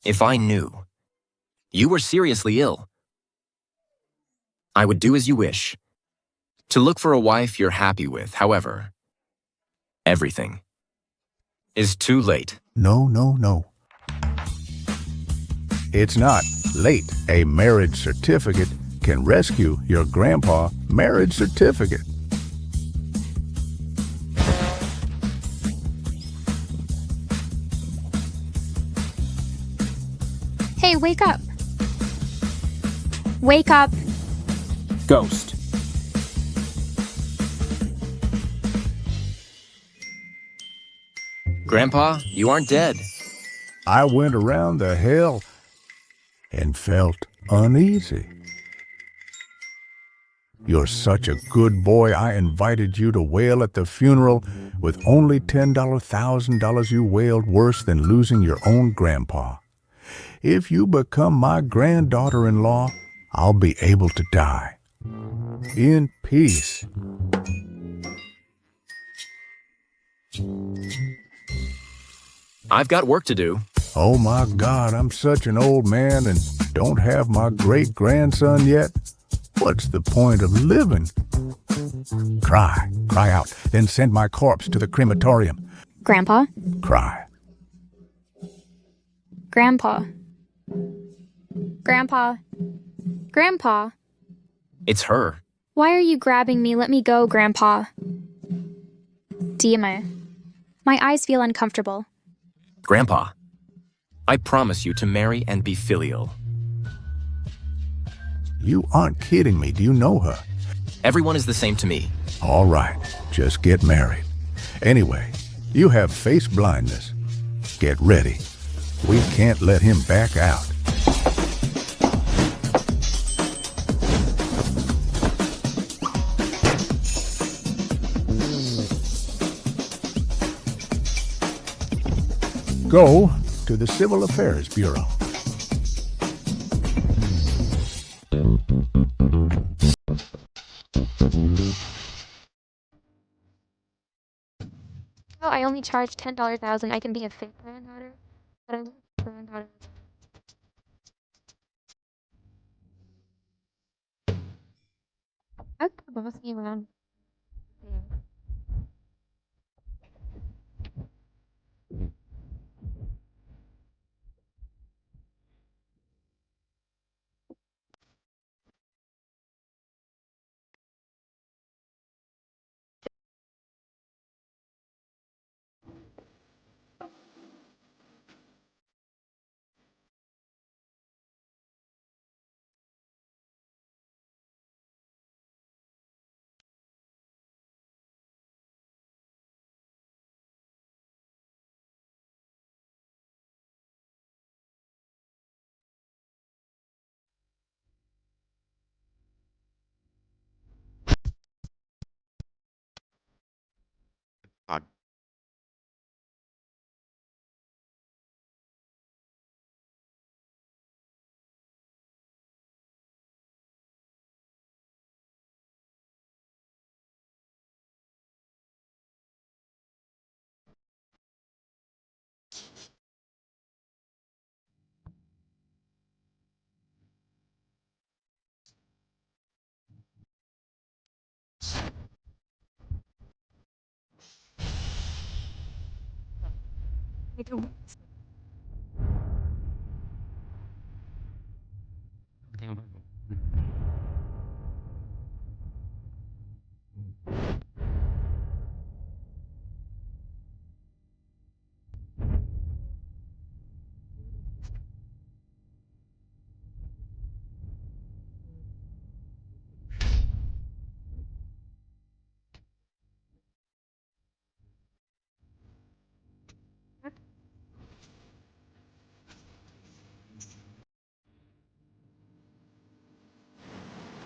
If I knew you were seriously ill, I would do as you wish. To look for a wife you're happy with, however, everything is too late. No, no, no. It's not late. A marriage certificate can rescue your grandpa's marriage certificate. Hey, wake up. Wake up. Ghost. Grandpa, you aren't dead. I went around the hill and felt uneasy. You're such a good boy, I invited you to wail at the funeral. With only $10,000 you wailed worse than losing your own grandpa. If you become my granddaughter-in-law, I'll be able to die in peace. I've got work to do. Oh my God, I'm such an old man and don't have my great-grandson yet. What's the point of living? Cry out, then send my corpse to the crematorium. Grandpa? Cry. Grandpa. Grandpa. Grandpa. It's her. Why are you grabbing me? Let me go, Grandpa. Dima. My eyes feel uncomfortable. Grandpa, I promise you to marry and be filial. You aren't kidding me. Do you know her? Everyone is the same to me. All right, just get married. Anyway, you have face blindness. Get ready. We can't let him back out. Go to the Civil Affairs Bureau. Oh, I only charge $10,000. I can be a fake granddaughter. But I'm a granddaughter. I could boss me around. I don't.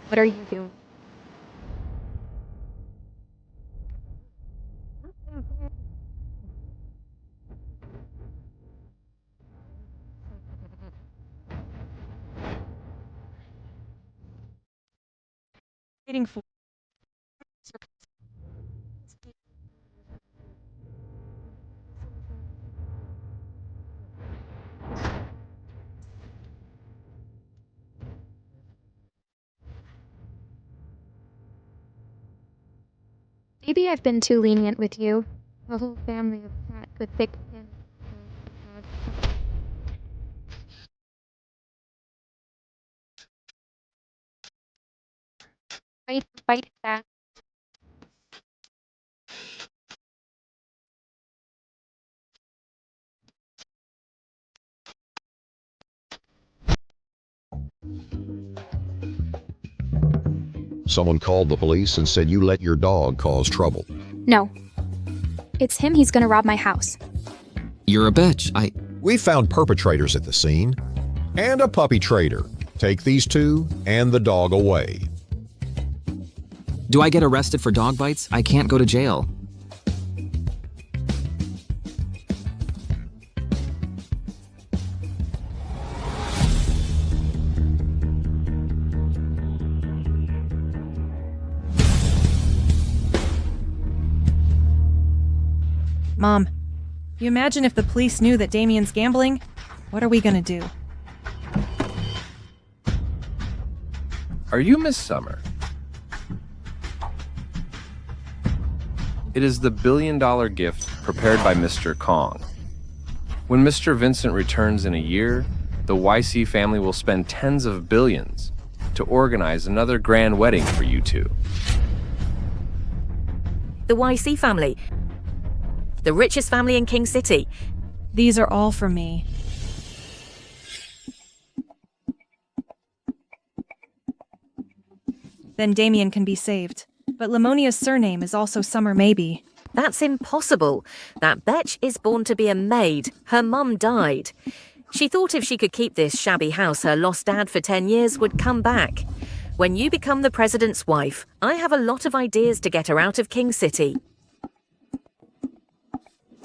What are you doing? Waiting for. Maybe I've been too lenient with you. A whole family of fat with thick skin. Fight that. Someone called the police and said you let your dog cause trouble. No. It's him. He's gonna rob my house. You're a bitch. We found perpetrators at the scene and a puppy trader. Take these two and the dog away. Do I get arrested for dog bites? I can't go to jail. Mom, you imagine if the police knew that Damien's gambling? What are we gonna do? Are you Miss Summer? It is the billion-dollar gift prepared by Mr. Kong. When Mr. Vincent returns in a year, the YC family will spend tens of billions to organize another grand wedding for you two. The YC family. The richest family in King City. These are all for me. Then Damien can be saved. But Lamonia's surname is also Summer Maybe. That's impossible. That bitch is born to be a maid. Her mum died. She thought if she could keep this shabby house, her lost dad for 10 years would come back. When you become the president's wife, I have a lot of ideas to get her out of King City.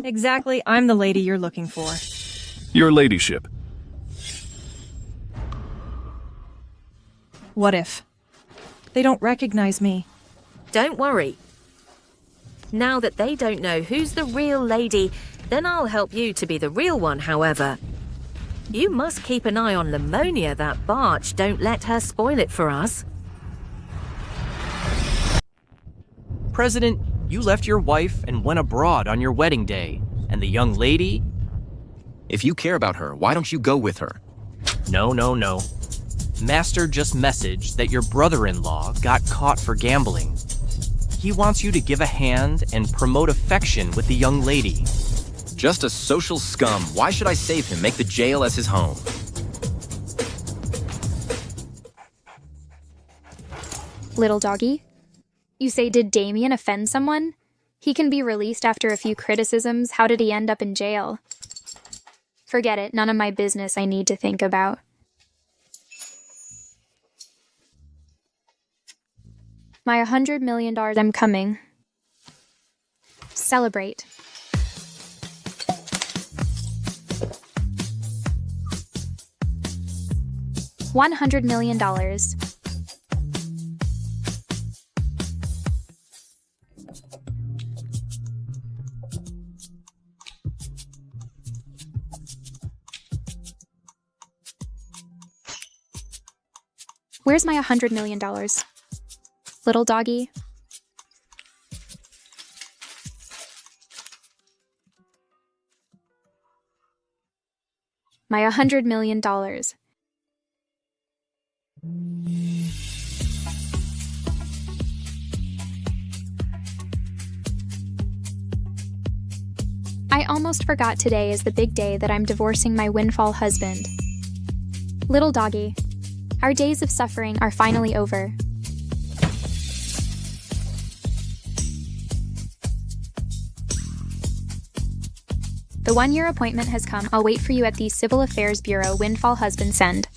Exactly, I'm the lady you're looking for. Your ladyship. What if? They don't recognize me. Don't worry. Now that they don't know who's the real lady, then I'll help you to be the real one, however. You must keep an eye on Lamonia, that barge. Don't let her spoil it for us. President, you left your wife and went abroad on your wedding day. And the young lady? If you care about her, why don't you go with her? No. Master just messaged that your brother-in-law got caught for gambling. He wants you to give a hand and promote affection with the young lady. Just a social scum. Why should I save him? Make the jail as his home. Little doggy? You say, did Damien offend someone? He can be released after a few criticisms. How did he end up in jail? Forget it. None of my business I need to think about. My $100 million, I'm coming. Celebrate. $100 million. Where's my $100 million? Little doggy. My $100 million. I almost forgot today is the big day that I'm divorcing my windfall husband. Little doggy, our days of suffering are finally over. The 1-year appointment has come. I'll wait for you at the Civil Affairs Bureau. Windfall husband send.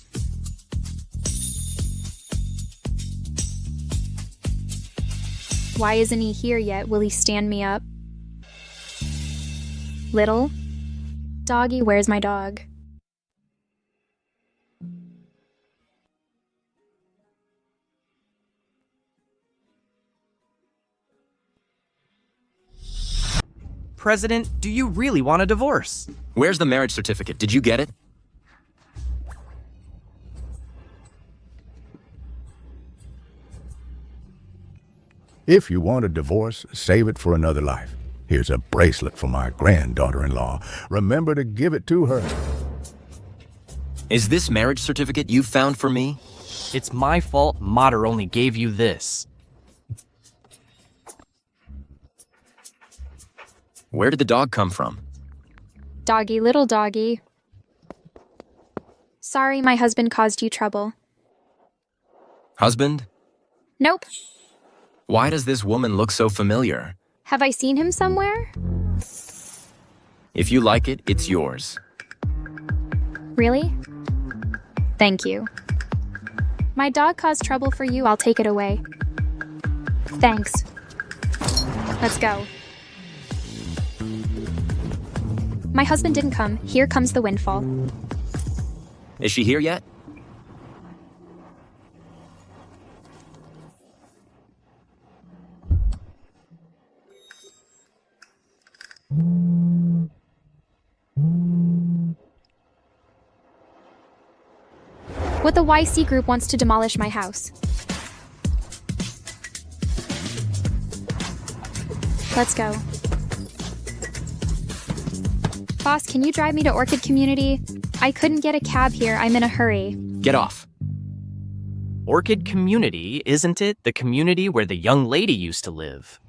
Why isn't he here yet? Will he stand me up? Little doggy, where's my dog? President, do you really want a divorce? Where's the marriage certificate? Did you get it? If you want a divorce, save it for another life. Here's a bracelet for my granddaughter-in-law. Remember to give it to her. Is this marriage certificate you found for me? It's my fault Mater only gave you this. Where did the dog come from? Doggy, little doggy. Sorry my husband caused you trouble. Husband? Nope. Why does this woman look so familiar? Have I seen him somewhere? If you like it, it's yours. Really? Thank you. My dog caused trouble for you, I'll take it away. Thanks. Let's go. My husband didn't come. Here comes the windfall. Is she here yet? What the YC group wants to demolish my house. Let's go. Boss, can you drive me to Orchid Community? I couldn't get a cab here. I'm in a hurry. Get off. Orchid Community, isn't it? The community where the young lady used to live.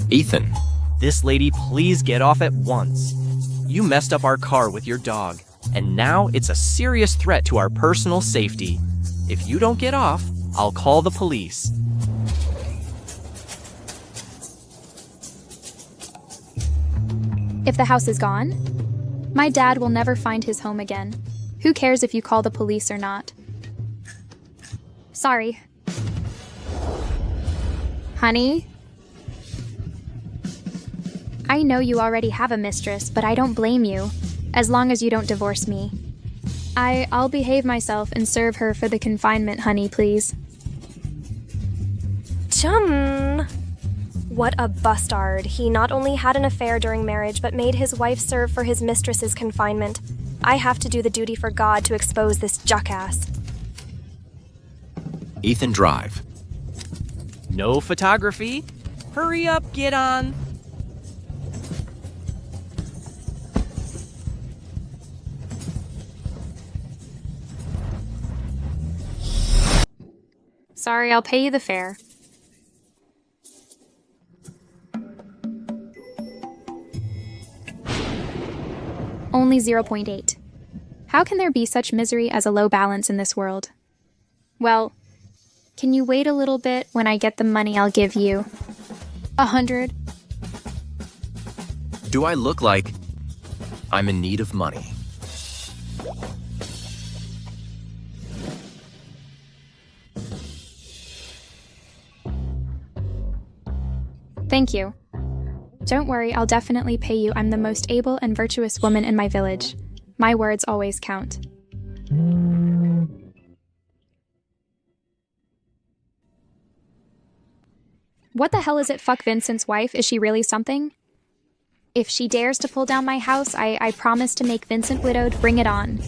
Ethan. This lady, please get off at once. You messed up our car with your dog, and now it's a serious threat to our personal safety. If you don't get off, I'll call the police. If the house is gone, my dad will never find his home again. Who cares if you call the police or not? Sorry. Honey? I know you already have a mistress, but I don't blame you, as long as you don't divorce me. I'll behave myself and serve her for the confinement, honey, please. Chum! What a bastard. He not only had an affair during marriage, but made his wife serve for his mistress's confinement. I have to do the duty for God to expose this jackass. Ethan, drive. No photography. Hurry up, get on. Sorry, I'll pay you the fare. Only 0.8. How can there be such misery as a low balance in this world? Well, can you wait a little bit? When I get the money, I'll give you 100. Do I look like I'm in need of money? Thank you. Don't worry, I'll definitely pay you. I'm the most able and virtuous woman in my village. My words always count. What the hell is it? Fuck Vincent's wife? Is she really something? If she dares to pull down my house, I promise to make Vincent widowed. Bring it on.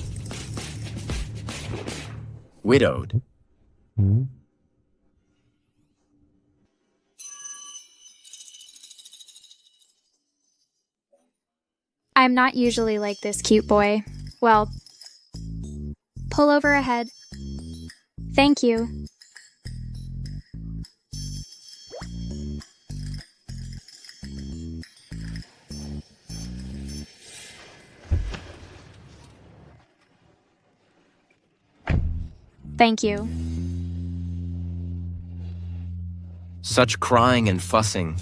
Widowed? I'm not usually like this, cute boy. Well, pull over ahead. Thank you. Thank you. Such crying and fussing.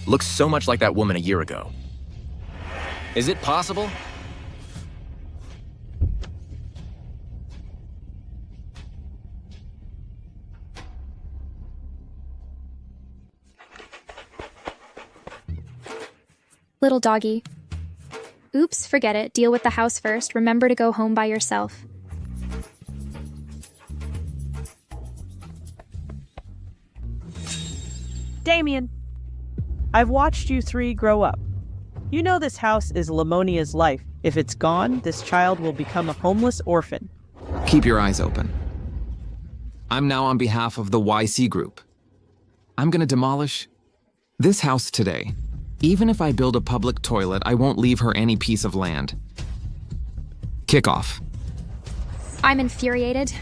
Looks so much like that woman a year ago. Is it possible? Little doggy. Oops, forget it. Deal with the house first. Remember to go home by yourself. Damien, I've watched you three grow up. You know this house is Lamonia's life. If it's gone, this child will become a homeless orphan. Keep your eyes open. I'm now on behalf of the YC group. I'm gonna demolish this house today. Even if I build a public toilet, I won't leave her any piece of land. Kickoff. I'm infuriated.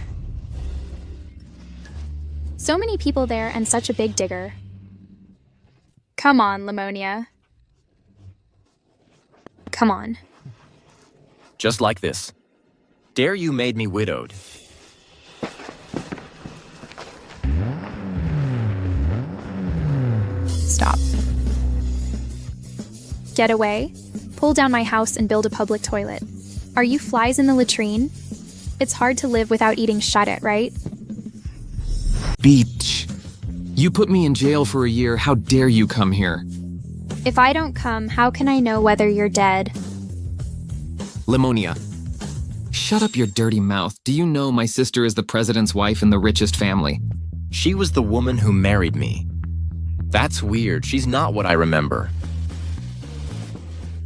So many people there and such a big digger. Come on, Lamonia. Come on. Just like this. Dare you made me widowed. Stop. Get away. Pull down my house and build a public toilet. Are you flies in the latrine? It's hard to live without eating shut at, right? Beach. You put me in jail for a year. How dare you come here? If I don't come, how can I know whether you're dead? Lamonia. Shut up your dirty mouth. Do you know my sister is the president's wife in the richest family? She was the woman who married me. That's weird. She's not what I remember.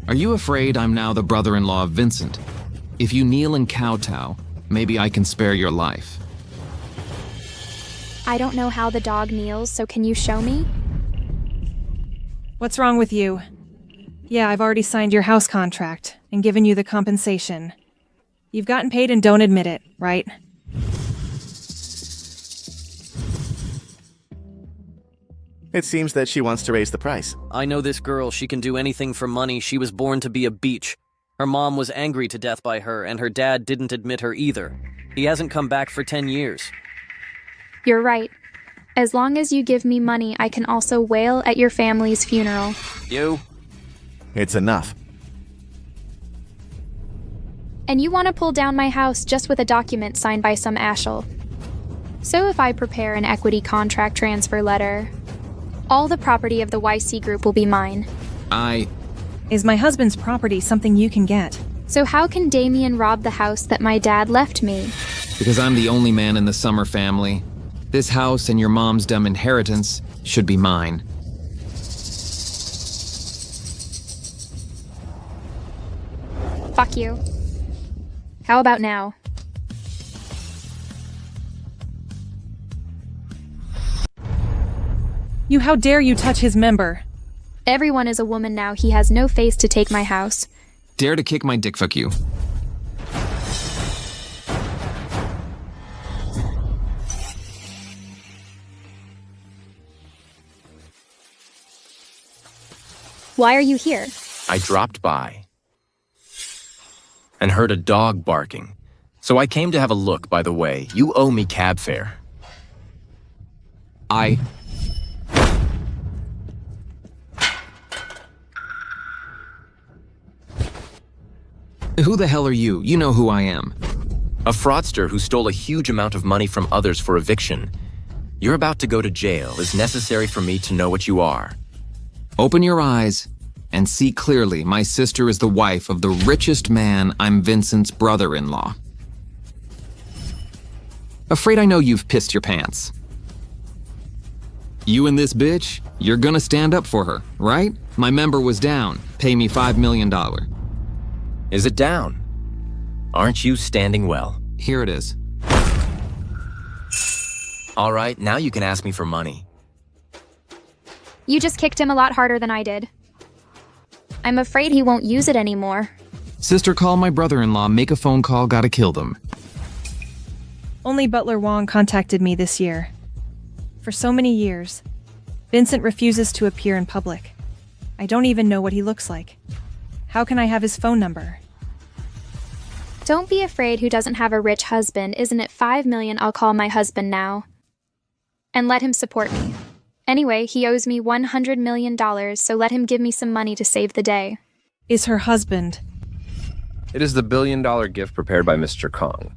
Are you afraid I'm now the brother-in-law of Vincent? If you kneel and kowtow, maybe I can spare your life. I don't know how the dog kneels, so can you show me? What's wrong with you? Yeah, I've already signed your house contract and given you the compensation. You've gotten paid and don't admit it, right? It seems that she wants to raise the price. I know this girl. She can do anything for money. She was born to be a beach. Her mom was angry to death by her, and her dad didn't admit her either. He hasn't come back for 10 years. You're right. As long as you give me money, I can also wail at your family's funeral. You? It's enough. And you want to pull down my house just with a document signed by some ashel. So if I prepare an equity contract transfer letter, all the property of the YC group will be mine. Is my husband's property something you can get? So how can Damien rob the house that my dad left me? Because I'm the only man in the Summer family. This house and your mom's dumb inheritance should be mine. Fuck you. How about now? How dare you touch his member? Everyone is a woman now. He has no face to take my house. Dare to kick my dick, fuck you. Why are you here? I dropped by and heard a dog barking. So I came to have a look, by the way. You owe me cab fare. Who the hell are you? You know who I am. A fraudster who stole a huge amount of money from others for eviction. You're about to go to jail. It's necessary for me to know what you are. Open your eyes and see clearly. My sister is the wife of the richest man. I'm Vincent's brother-in-law. Afraid I know you've pissed your pants. You and this bitch, you're gonna stand up for her, right? My member was down. Pay me $5 million. Is it down? Aren't you standing well? Here it is. All right, now you can ask me for money. You just kicked him a lot harder than I did. I'm afraid he won't use it anymore. Sister, call my brother-in-law, make a phone call, gotta kill them. Only Butler Wong contacted me this year. For so many years, Vincent refuses to appear in public. I don't even know what he looks like. How can I have his phone number? Don't be afraid who doesn't have a rich husband. Isn't it $5 million? I'll call my husband now. And let him support me. Anyway, he owes me $100 million, so let him give me some money to save the day. Is her husband? It is the billion-dollar gift prepared by Mr. Kong.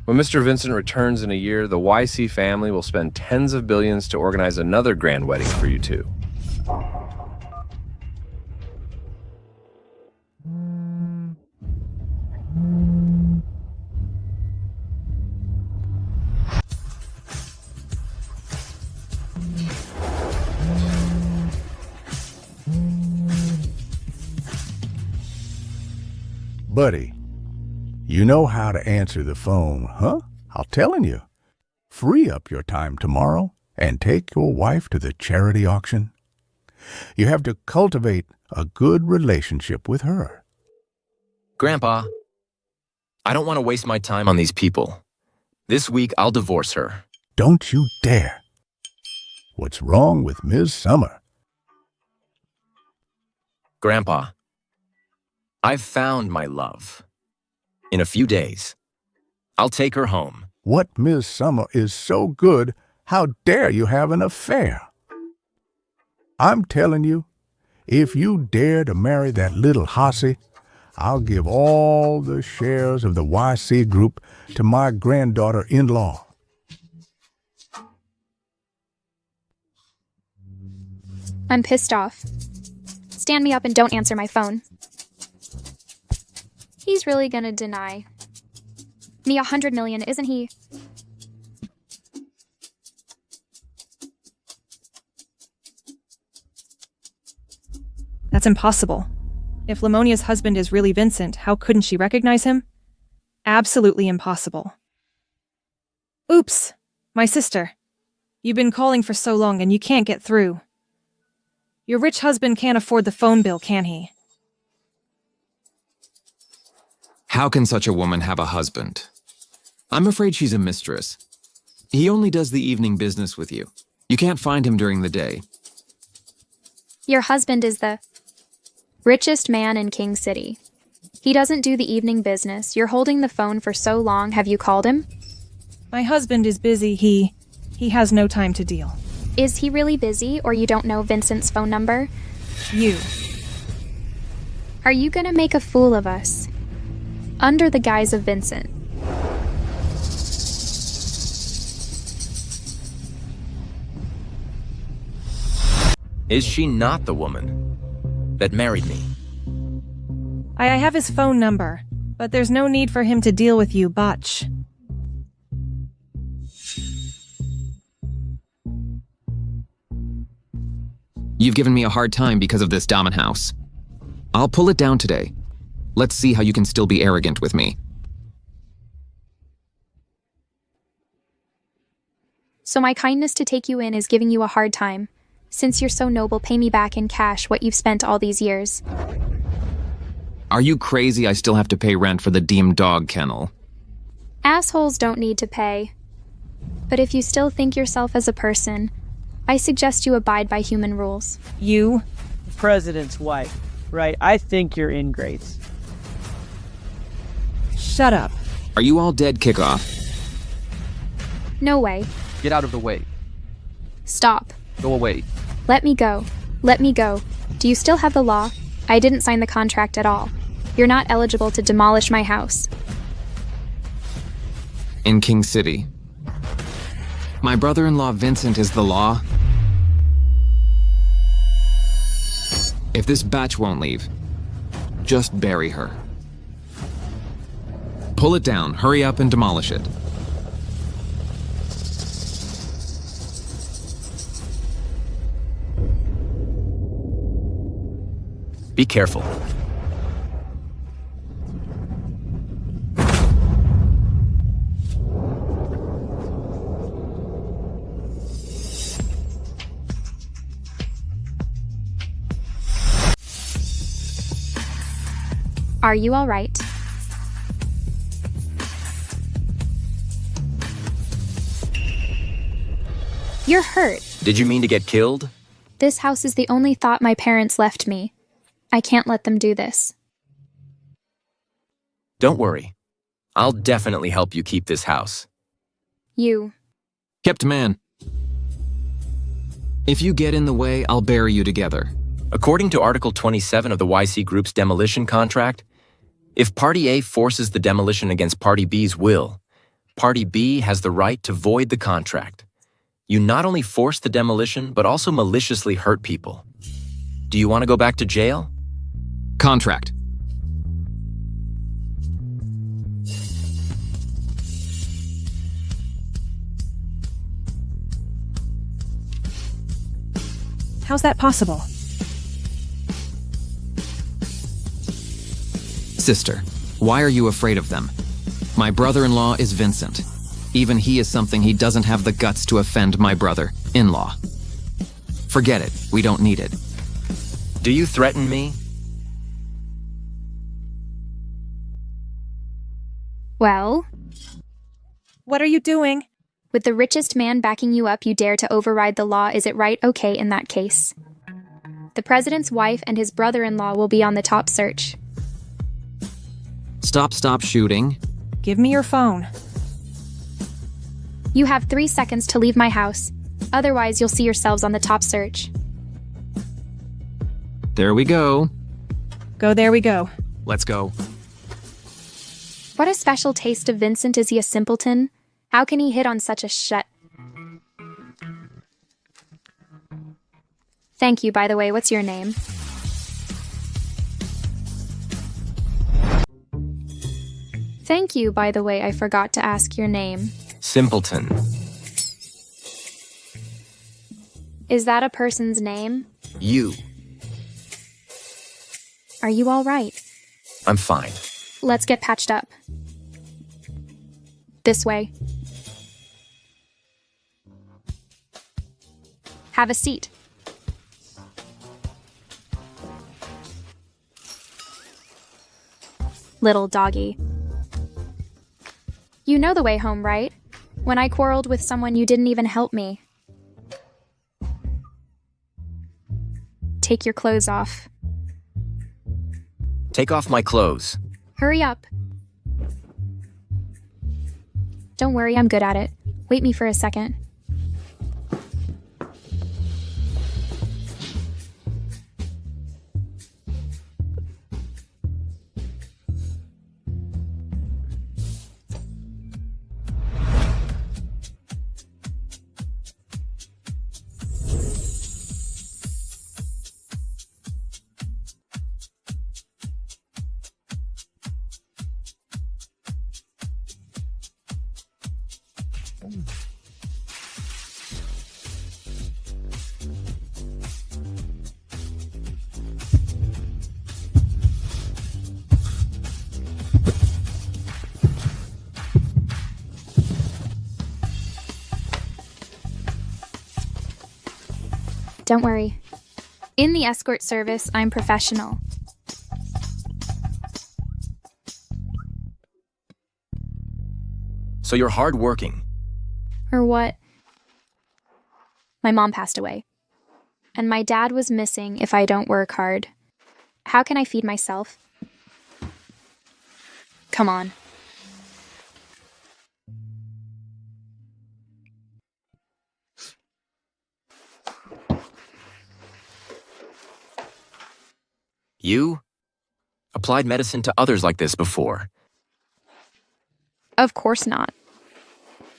When Mr. Vincent returns in a year, the YC family will spend tens of billions to organize another grand wedding for you two. Buddy, you know how to answer the phone, huh? I'm telling you. Free up your time tomorrow and take your wife to the charity auction. You have to cultivate a good relationship with her. Grandpa, I don't want to waste my time on these people. This week, I'll divorce her. Don't you dare. What's wrong with Ms. Summer? Grandpa, I've found my love. In a few days, I'll take her home. What Ms. Summer is so good, how dare you have an affair? I'm telling you, if you dare to marry that little hussy, I'll give all the shares of the YC group to my granddaughter-in-law. I'm pissed off. Stand me up and don't answer my phone. He's really gonna deny me $100 million, isn't he? That's impossible. If Lamonia's husband is really Vincent, how couldn't she recognize him? Absolutely impossible. Oops, my sister. You've been calling for so long and you can't get through. Your rich husband can't afford the phone bill, can he? How can such a woman have a husband? I'm afraid she's a mistress. He only does the evening business with you. You can't find him during the day. Your husband is the richest man in King City. He doesn't do the evening business. You're holding the phone for so long. Have you called him? My husband is busy. He has no time to deal. Is he really busy, or you don't know Vincent's phone number? You. Are you gonna make a fool of us? Under the guise of Vincent. Is she not the woman that married me? I have his phone number, but there's no need for him to deal with you, Botch. You've given me a hard time because of this Damen house. I'll pull it down today. Let's see how you can still be arrogant with me. So my kindness to take you in is giving you a hard time. Since you're so noble, pay me back in cash what you've spent all these years. Are you crazy? I still have to pay rent for the deemed dog kennel. Assholes don't need to pay. But if you still think yourself as a person, I suggest you abide by human rules. You? The president's wife. Right, I think you're ingrates. Shut up. Are you all dead, Kickoff? No way. Get out of the way. Stop. Go away. Let me go. Let me go. Do you still have the law? I didn't sign the contract at all. You're not eligible to demolish my house. In King City. My brother-in-law Vincent is the law. If this batch won't leave, just bury her. Pull it down, hurry up and demolish it. Be careful. Are you all right? You're hurt. Did you mean to get killed? This house is the only thought my parents left me. I can't let them do this. Don't worry. I'll definitely help you keep this house. You. Kept man. If you get in the way, I'll bury you together. According to Article 27 of the YC Group's demolition contract, if Party A forces the demolition against Party B's will, Party B has the right to void the contract. You not only force the demolition, but also maliciously hurt people. Do you want to go back to jail? Contract. How's that possible? Sister, why are you afraid of them? My brother-in-law is Vincent. Even he is something he doesn't have the guts to offend my brother-in-law. Forget it. We don't need it. Do you threaten me? Well? What are you doing? With the richest man backing you up, you dare to override the law. Is it right? Okay, in that case. The president's wife and his brother-in-law will be on the top search. Stop shooting. Give me your phone. You have 3 seconds to leave my house. Otherwise, you'll see yourselves on the top search. There we go. There we go. Let's go. What a special taste of Vincent. Is he a simpleton? How can he hit on such a shut? Thank you, by the way. What's your name? Thank you, by the way. I forgot to ask your name. Simpleton. Is that a person's name? You. Are you all right? I'm fine. Let's get patched up. This way. Have a seat. Little doggy. You know the way home, right? When I quarreled with someone, you didn't even help me. Take your clothes off. Take off my clothes. Hurry up. Don't worry, I'm good at it. Wait me for a second. Don't worry. In the escort service, I'm professional. So you're hardworking. Or what? My mom passed away. And my dad was missing if I don't work hard. How can I feed myself? Come on. You applied medicine to others like this before. Of course not.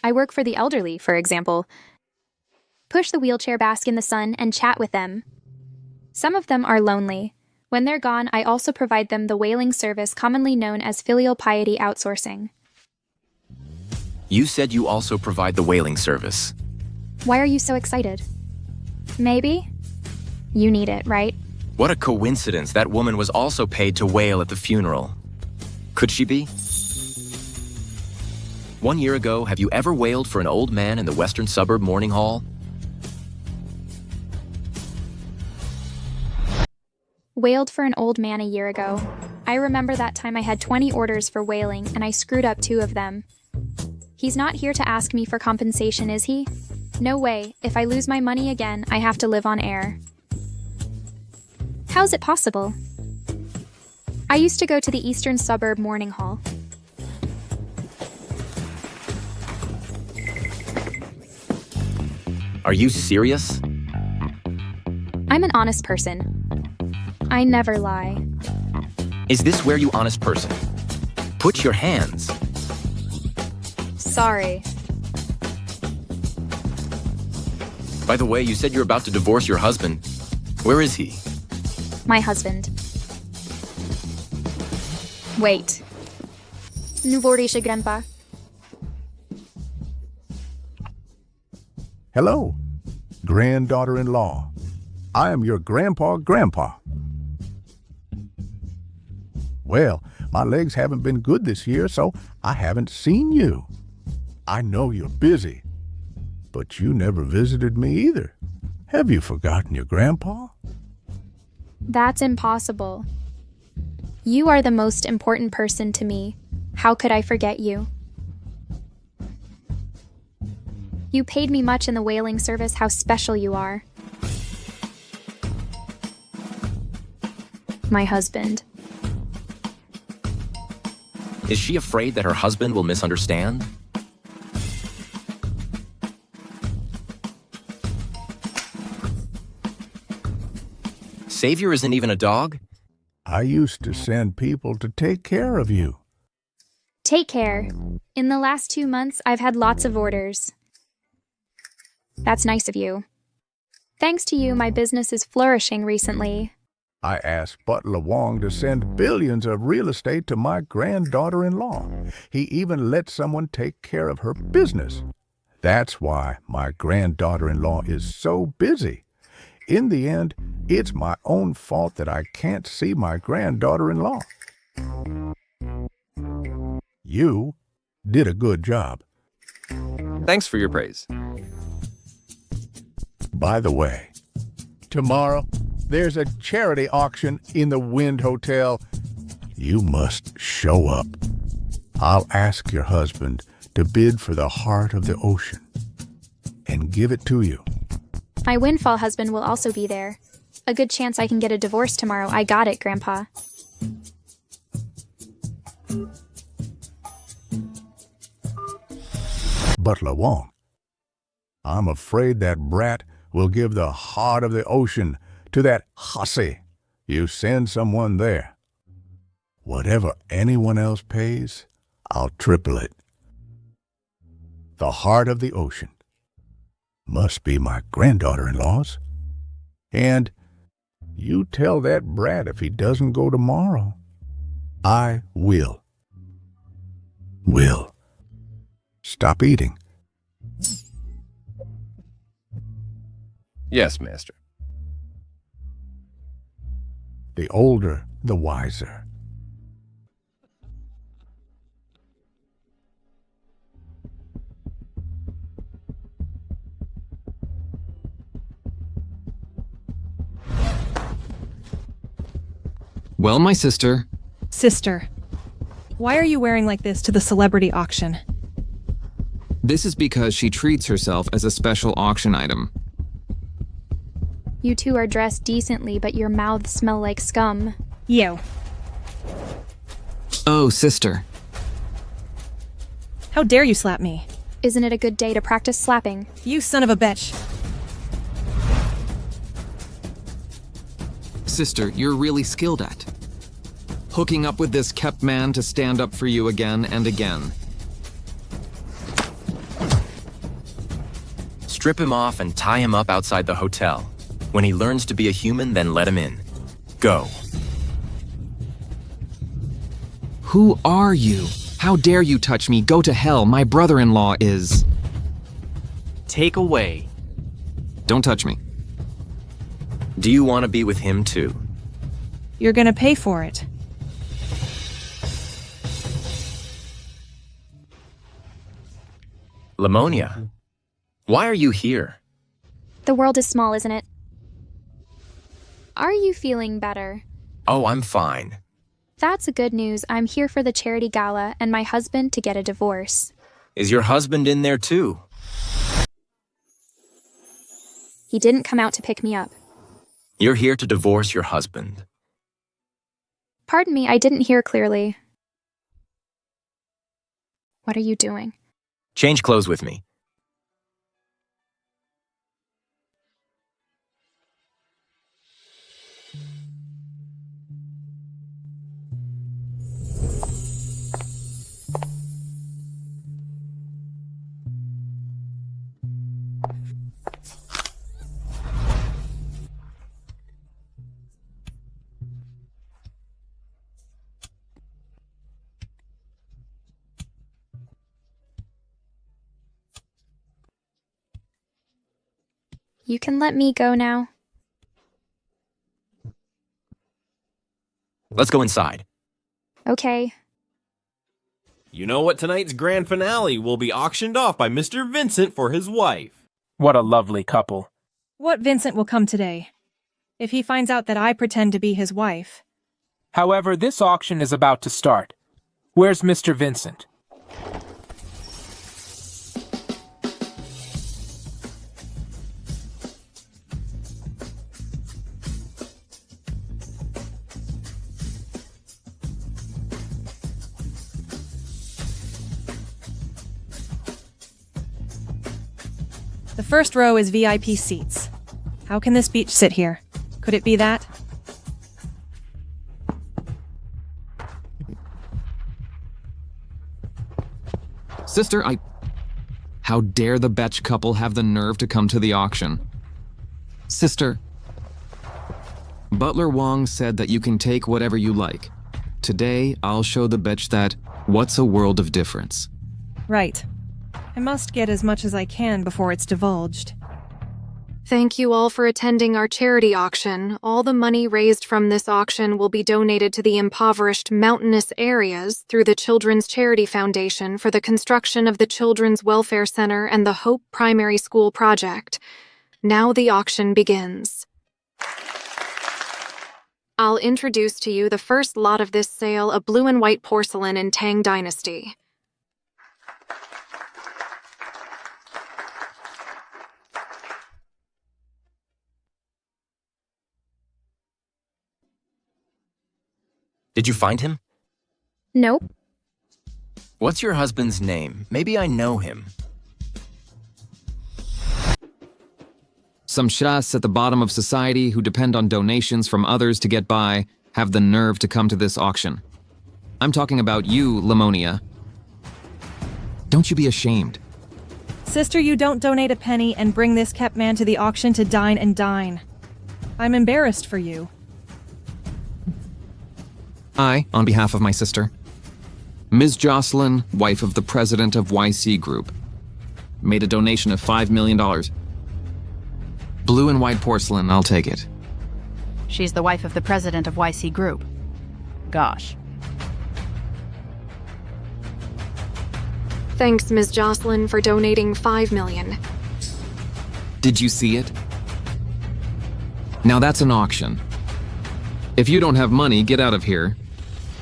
I work for the elderly, for example. Push the wheelchair bask in the sun and chat with them. Some of them are lonely. When they're gone, I also provide them the wailing service commonly known as filial piety outsourcing. You said you also provide the wailing service. Why are you so excited? Maybe? You need it, right? What a coincidence that woman was also paid to wail at the funeral. Could she be? 1 year ago, have you ever wailed for an old man in the western suburb mourning hall? Wailed for an old man a year ago. I remember that time I had 20 orders for wailing and I screwed up 2 of them. He's not here to ask me for compensation, is he? No way. If I lose my money again, I have to live on air. How's it possible? I used to go to the eastern suburb mourning hall. Are you serious? I'm an honest person. I never lie. Is this where you honest person? Put your hands. Sorry. By the way, you said you're about to divorce your husband. Where is he? My husband. Wait. Nuvorisha grandpa. Hello, granddaughter-in-law. I am your grandpa. Well, my legs haven't been good this year, so I haven't seen you. I know you're busy, but you never visited me either. Have you forgotten your grandpa? That's impossible. You are the most important person to me. How could I forget you? You paid me much in the whaling service. How special you are. My husband. Is she afraid that her husband will misunderstand? Savior isn't even a dog? I used to send people to take care of you. Take care. In the last 2 months, I've had lots of orders. That's nice of you. Thanks to you, my business is flourishing recently. I asked Butler Wong to send billions of real estate to my granddaughter-in-law. He even let someone take care of her business. That's why my granddaughter-in-law is so busy. In the end, it's my own fault that I can't see my granddaughter-in-law. You did a good job. Thanks for your praise. By the way, tomorrow there's a charity auction in the Wind Hotel. You must show up. I'll ask your husband to bid for the heart of the ocean and give it to you. My windfall husband will also be there. A good chance I can get a divorce tomorrow. I got it, Grandpa. Butler Wong, I'm afraid that brat will give the heart of the ocean to that hussy. You send someone there. Whatever anyone else pays, I'll triple it. The heart of the ocean must be my granddaughter-in-law's. And you tell that brat if he doesn't go tomorrow, I will stop eating. Yes, master. The older, the wiser. Well, my sister. Sister, why are you wearing like this to the celebrity auction? This is because she treats herself as a special auction item. You two are dressed decently, but your mouths smell like scum. You. Oh, sister. How dare you slap me? Isn't it a good day to practice slapping? You son of a bitch. Sister, you're really skilled at hooking up with this kept man to stand up for you again and again. Strip him off and tie him up outside the hotel. When he learns to be a human, then let him in. Go. Who are you? How dare you touch me? Go to hell. My brother-in-law is... Take away. Don't touch me. Do you want to be with him too? You're gonna pay for it. Lamonia, why are you here? The world is small, isn't it? Are you feeling better? Oh, I'm fine. That's good news. I'm here for the charity gala and my husband to get a divorce. Is your husband in there too? He didn't come out to pick me up. You're here to divorce your husband. Pardon me, I didn't hear clearly. What are you doing? Change clothes with me. You can let me go now. Let's go inside. Okay. You know what tonight's grand finale will be auctioned off by Mr. Vincent for his wife. What a lovely couple. What Vincent will come today? If he finds out that I pretend to be his wife. However, this auction is about to start. Where's Mr. Vincent? The first row is VIP seats. How can this beach sit here? Could it be that? Sister, How dare the Betch couple have the nerve to come to the auction? Sister, Butler Wong said that you can take whatever you like. Today, I'll show the Betch that what's a world of difference. Right. I must get as much as I can before it's divulged. Thank you all for attending our charity auction. All the money raised from this auction will be donated to the impoverished mountainous areas through the Children's Charity Foundation for the construction of the Children's Welfare Center and the Hope Primary School project. Now the auction begins. I'll introduce to you the first lot of this sale, a blue and white porcelain in Tang Dynasty. Did you find him? Nope. What's your husband's name? Maybe I know him. Some shas at the bottom of society who depend on donations from others to get by have the nerve to come to this auction. I'm talking about you, Lamonia. Don't you be ashamed. Sister, you don't donate a penny and bring this kept man to the auction to dine and dine. I'm embarrassed for you. I, on behalf of my sister, Ms. Jocelyn, wife of the president of YC Group, made a donation of $5 million. Blue and white porcelain, I'll take it. She's the wife of the president of YC Group. Gosh. Thanks, Ms. Jocelyn, for donating $5 million. Did you see it? Now that's an auction. If you don't have money, get out of here.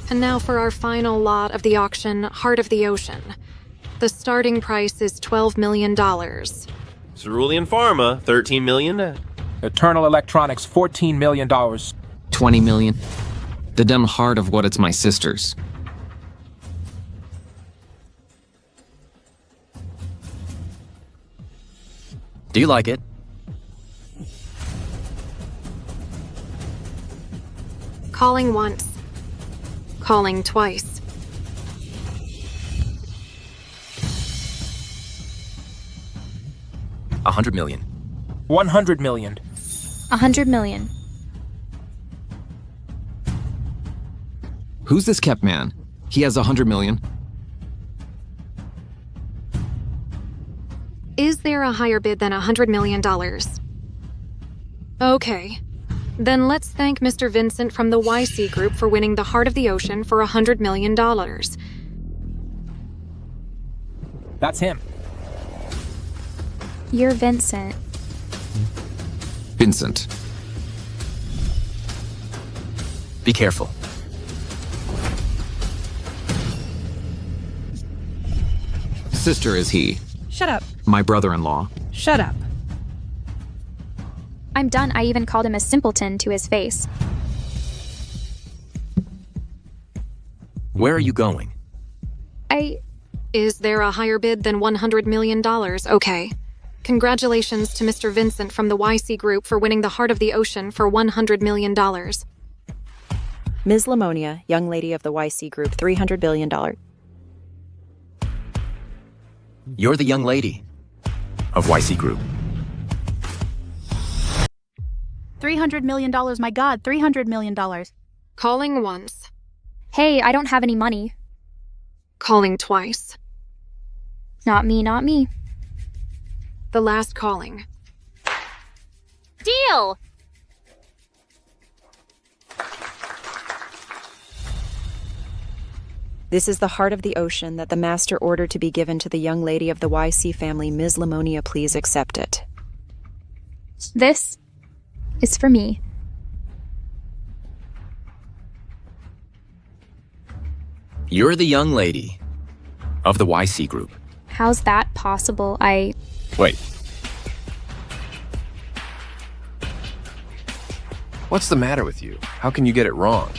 And now for our final lot of the auction, Heart of the Ocean. The starting price is $12 million. Cerulean Pharma, $13 million. Eternal Electronics, $14 million. $20 million. The dumb heart of what it's my sister's. Do you like it? Calling once. Calling twice. $100 million. $100 million. $100 million. Who's this kept man? He has $100 million. Is there a higher bid than $100 million? Okay. Then let's thank Mr. Vincent from the YC Group for winning the Heart of the Ocean for $100 million. That's him. You're Vincent. Vincent. Be careful. Sister is he. Shut up. My brother-in-law. Shut up. I'm done. I even called him a simpleton to his face. Where are you going? Is there a higher bid than $100 million? Okay. Congratulations to Mr. Vincent from the YC Group for winning the Heart of the Ocean for $100 million. Ms. Lamonia, young lady of the YC Group, $300 billion. You're the young lady of YC Group. $300 million, my God, $300 million. Calling once. Hey, I don't have any money. Calling twice. Not me, not me. The last calling. Deal! This is the heart of the ocean that the master ordered to be given to the young lady of the YC family. Ms. Lamonia, please accept it. This is for me. You're the young lady of the YC group. How's that possible? Wait. What's the matter with you? How can you get it wrong?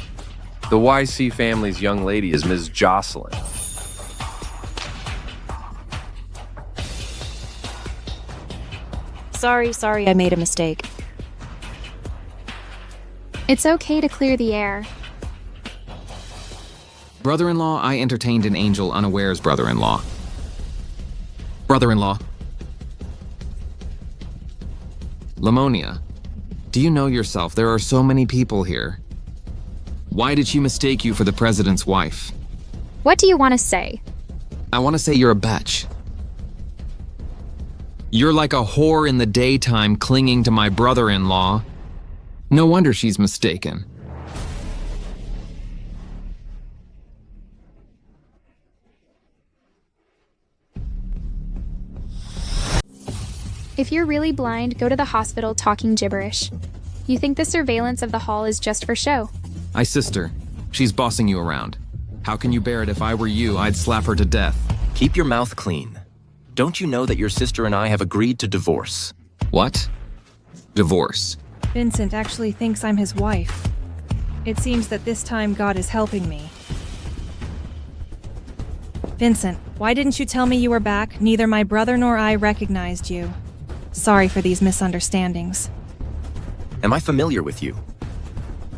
The YC family's young lady is Ms. Jocelyn. Sorry, I made a mistake. It's okay to clear the air. Brother-in-law, I entertained an angel unawares brother-in-law. Brother-in-law. Lamonia, do you know yourself? There are so many people here. Why did she mistake you for the president's wife? What do you want to say? I want to say you're a bitch. You're like a whore in the daytime clinging to my brother-in-law. No wonder she's mistaken. If you're really blind, go to the hospital talking gibberish. You think the surveillance of the hall is just for show. Sister, she's bossing you around. How can you bear it? If I were you, I'd slap her to death. Keep your mouth clean. Don't you know that your sister and I have agreed to divorce? What? Divorce. Vincent actually thinks I'm his wife. It seems that this time God is helping me. Vincent, why didn't you tell me you were back? Neither my brother nor I recognized you. Sorry for these misunderstandings. Am I familiar with you?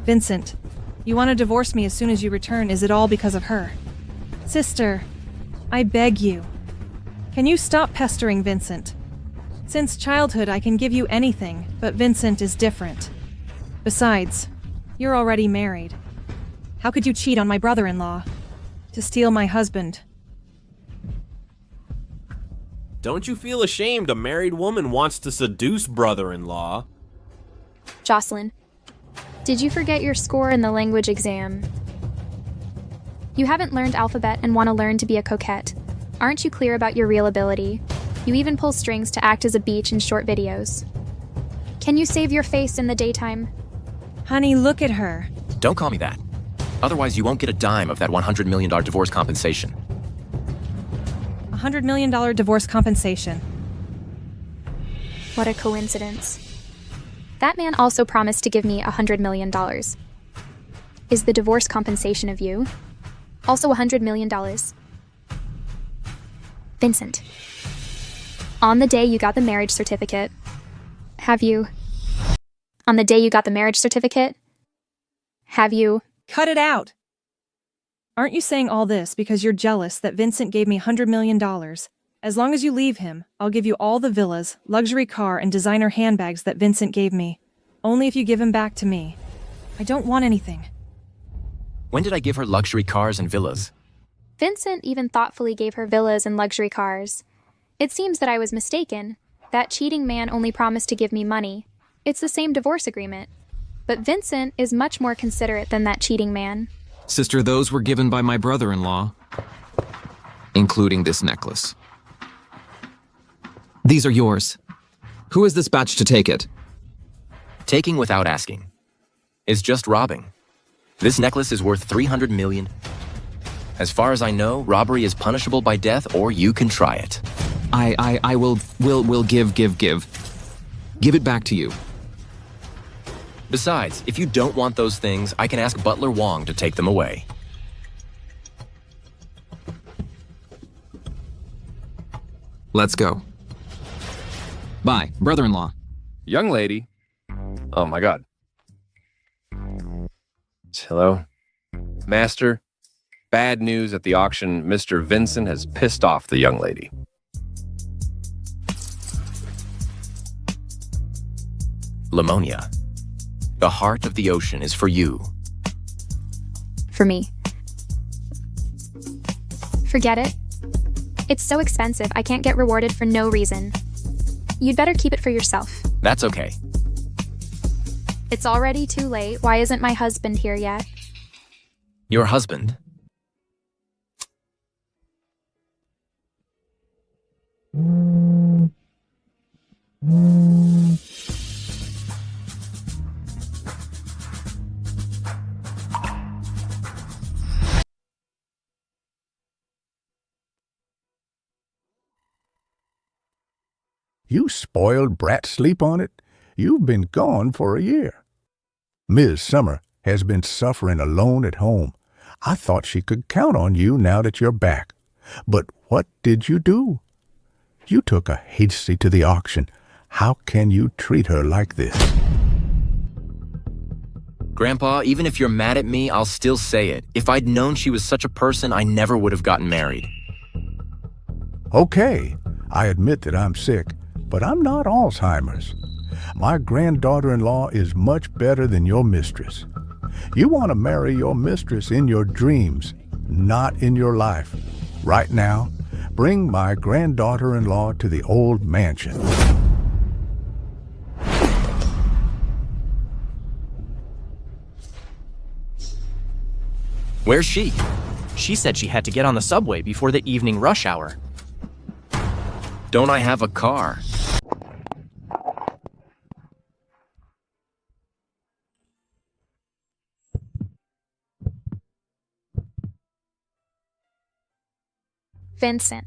Vincent, you want to divorce me as soon as you return. Is it all because of her? Sister, I beg you. Can you stop pestering Vincent? Since childhood, I can give you anything, but Vincent is different. Besides, you're already married. How could you cheat on my brother-in-law? To steal my husband? Don't you feel ashamed a married woman wants to seduce brother-in-law? Jocelyn, did you forget your score in the language exam? You haven't learned alphabet and want to learn to be a coquette. Aren't you clear about your real ability? You even pull strings to act as a beach in short videos. Can you save your face in the daytime? Honey, look at her. Don't call me that. Otherwise, you won't get a dime of that $100 million divorce compensation. $100 million divorce compensation. What a coincidence. That man also promised to give me $100 million. Is the divorce compensation of you also $100 million? Vincent, on the day you got the marriage certificate, have you... Cut it out! Aren't you saying all this because you're jealous that Vincent gave me $100 million? As long as you leave him, I'll give you all the villas, luxury car, and designer handbags that Vincent gave me. Only if you give him back to me. I don't want anything. When did I give her luxury cars and villas? Vincent even thoughtfully gave her villas and luxury cars. It seems that I was mistaken. That cheating man only promised to give me money. It's the same divorce agreement. But Vincent is much more considerate than that cheating man. Sister, those were given by my brother-in-law, including this necklace. These are yours. Who is this batch to take it? Taking without asking is just robbing. This necklace is worth $300 million. As far as I know, robbery is punishable by death, or you can try it. I will give. Give it back to you. Besides, if you don't want those things, I can ask Butler Wong to take them away. Let's go. Bye, brother-in-law. Young lady. Oh my god. Hello? Master, bad news at the auction. Mr. Vincent has pissed off the young lady. Lamonia, the heart of the ocean is for you. For me. Forget it. It's so expensive, I can't get rewarded for no reason. You'd better keep it for yourself. That's okay. It's already too late. Why isn't my husband here yet? Your husband? You spoiled brat, sleep on it. You've been gone for a year. Ms. Summer has been suffering alone at home. I thought she could count on you now that you're back. But what did you do? You took a hasty to the auction. How can you treat her like this? Grandpa, even if you're mad at me, I'll still say it. If I'd known she was such a person, I never would have gotten married. Okay, I admit that I'm sick, but I'm not Alzheimer's. My granddaughter-in-law is much better than your mistress. You want to marry your mistress in your dreams, not in your life. Right now, bring my granddaughter-in-law to the old mansion. Where's she? She said she had to get on the subway before the evening rush hour. Don't I have a car? Vincent.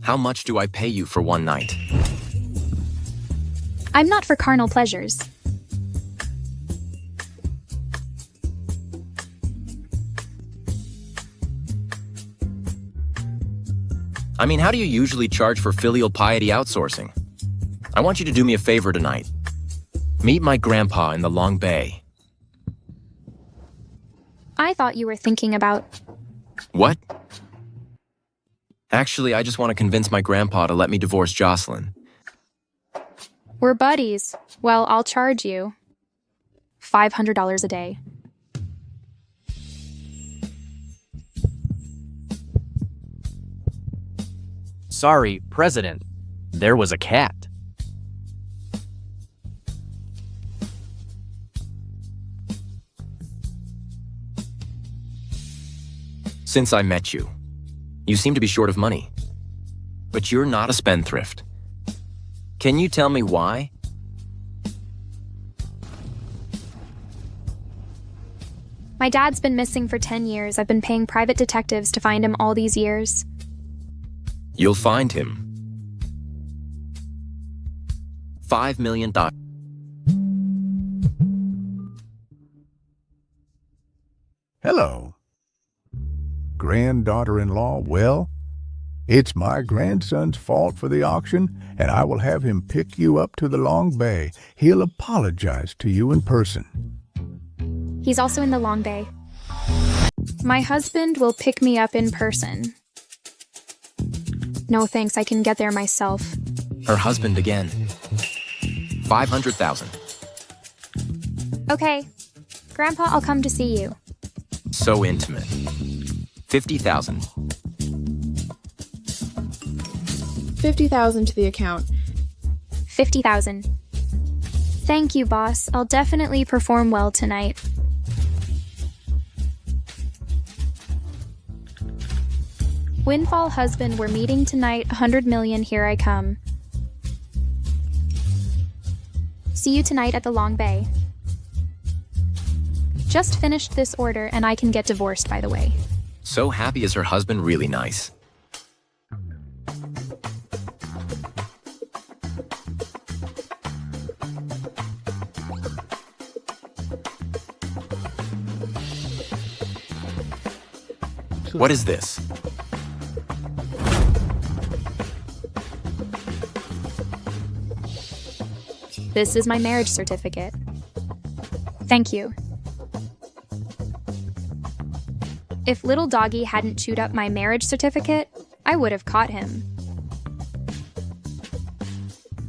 How much do I pay you for one night? I'm not for carnal pleasures. I mean, how do you usually charge for filial piety outsourcing? I want you to do me a favor tonight. Meet my grandpa in the Long Bay. I thought you were thinking about... What? Actually, I just want to convince my grandpa to let me divorce Jocelyn. We're buddies. Well, I'll charge you $500 a day. Sorry, President. There was a cat. Since I met you, you seem to be short of money. But you're not a spendthrift. Can you tell me why? My dad's been missing for 10 years. I've been paying private detectives to find him all these years. You'll find him. $5 million. Hello. Granddaughter-in-law, well, it's my grandson's fault for the auction, and I will have him pick you up to the Long Bay. He'll apologize to you in person. He's also in the Long Bay. My husband will pick me up in person. No thanks, I can get there myself. Her husband again. 500,000. Okay. Grandpa, I'll come to see you. So intimate. 50,000. 50,000 to the account. 50,000. Thank you, boss. I'll definitely perform well tonight. Windfall husband, we're meeting tonight. 100 million, here I come. See you tonight at the Long Bay. Just finished this order and I can get divorced, by the way. So happy, is her husband really nice? What is this? This is my marriage certificate. Thank you. If little doggy hadn't chewed up my marriage certificate, I would have caught him.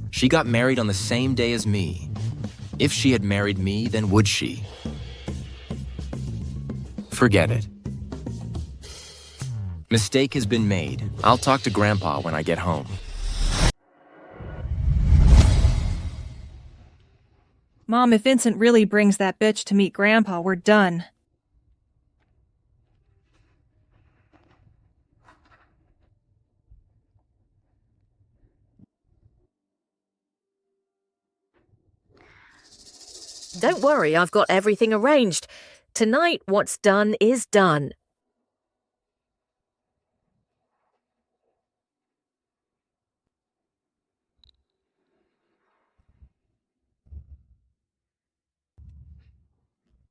She got married on the same day as me. If she had married me, then would she? Forget it. Mistake has been made. I'll talk to Grandpa when I get home. Mom, if Vincent really brings that bitch to meet Grandpa, we're done. Don't worry, I've got everything arranged. Tonight, what's done is done.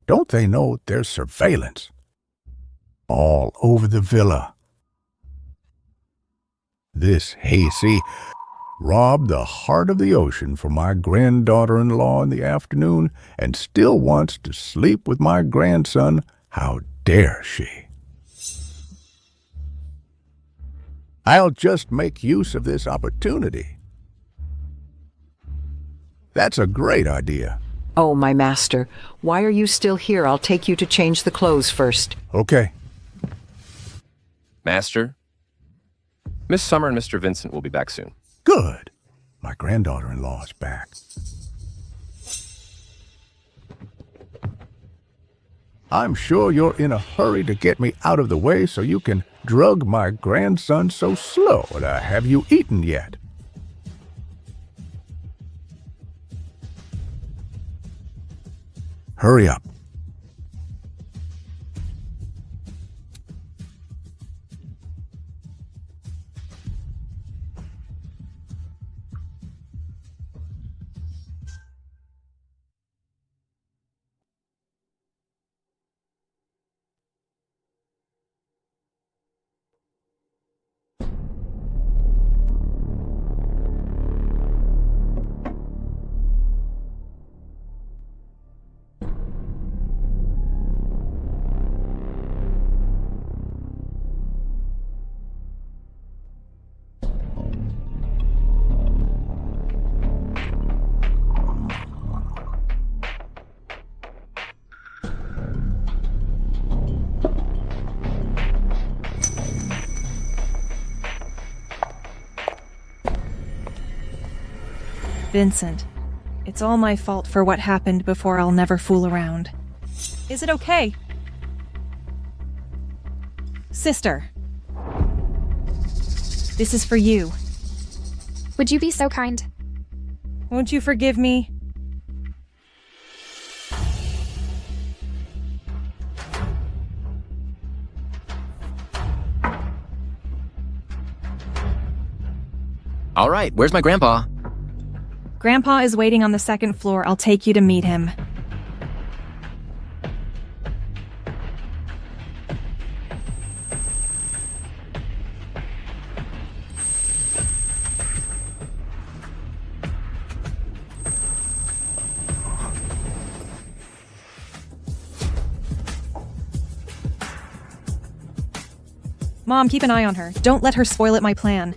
Don't they know there's surveillance all over the villa? This Hasey robbed the heart of the ocean for my granddaughter-in-law in the afternoon and still wants to sleep with my grandson. How dare she? I'll just make use of this opportunity. That's a great idea. Oh, my master, why are you still here? I'll take you to change the clothes first. Okay. Master, Miss Summer and Mr. Vincent will be back soon. Good. My granddaughter-in-law is back. I'm sure you're in a hurry to get me out of the way so you can drug my grandson so slow. Have you eaten yet? Hurry up. Vincent, it's all my fault for what happened before. I'll never fool around. Is it okay? Sister. This is for you. Would you be so kind? Won't you forgive me? All right, where's my grandpa? Grandpa is waiting on the second floor. I'll take you to meet him. Mom, keep an eye on her. Don't let her spoil my plan.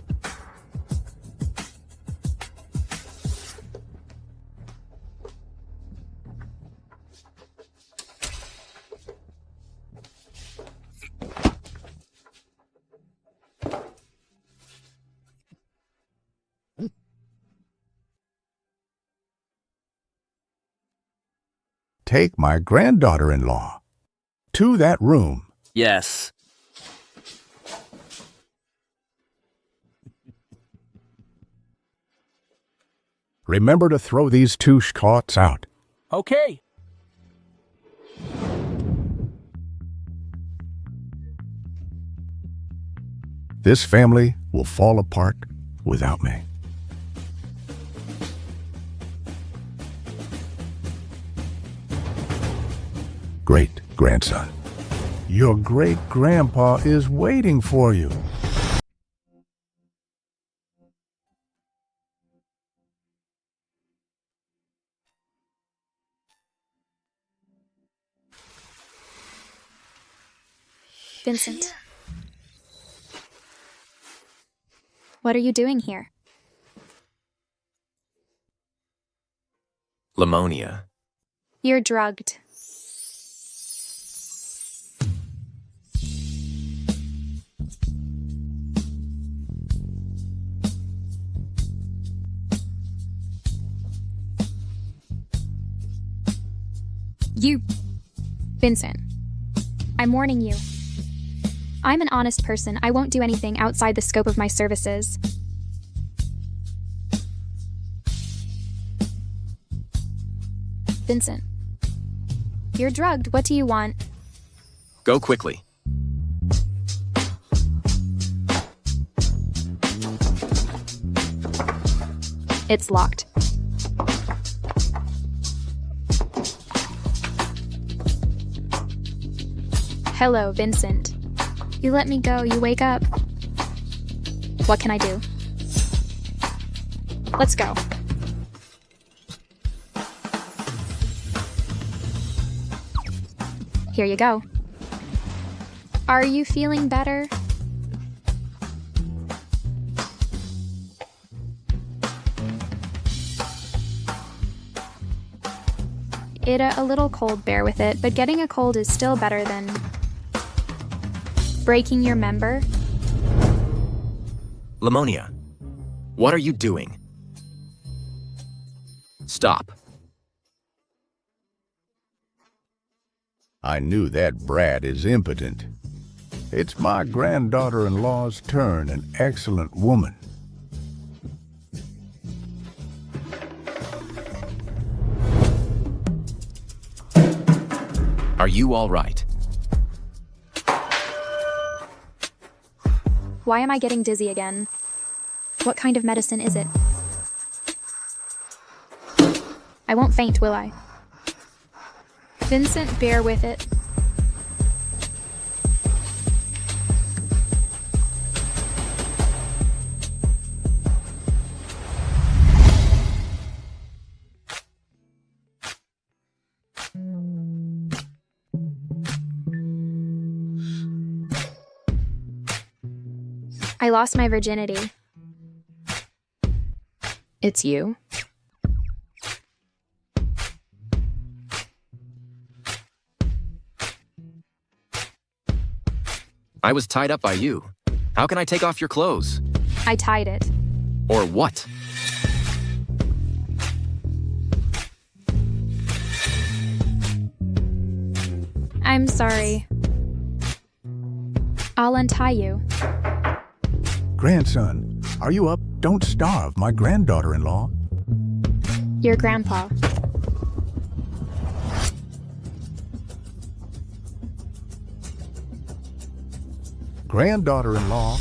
Take my granddaughter-in-law to that room. Yes. Remember to throw these two schcots out. Okay. This family will fall apart without me. Great-grandson, your great-grandpa is waiting for you. Vincent. What are you doing here? Lemonia. You're drugged. Vincent, I'm warning you. I'm an honest person. I won't do anything outside the scope of my services. Vincent, You're drugged. What do you want? Go quickly. It's locked. Hello, Vincent. You let me go, you wake up. What can I do? Let's go. Here you go. Are you feeling better? A little cold, bear with it, but getting a cold is still better than breaking your member. Lamonia, what are you doing? Stop. I knew that brat is impotent. It's my granddaughter-in-law's turn, an excellent woman. Are you all right? Why am I getting dizzy again? What kind of medicine is it? I won't faint, will I? Vincent, bear with it. I lost my virginity. It's you? I was tied up by you. How can I take off your clothes? I tied it. Or what? I'm sorry. I'll untie you. Grandson, are you up? Don't starve my granddaughter-in-law. Your grandpa. Granddaughter-in-law?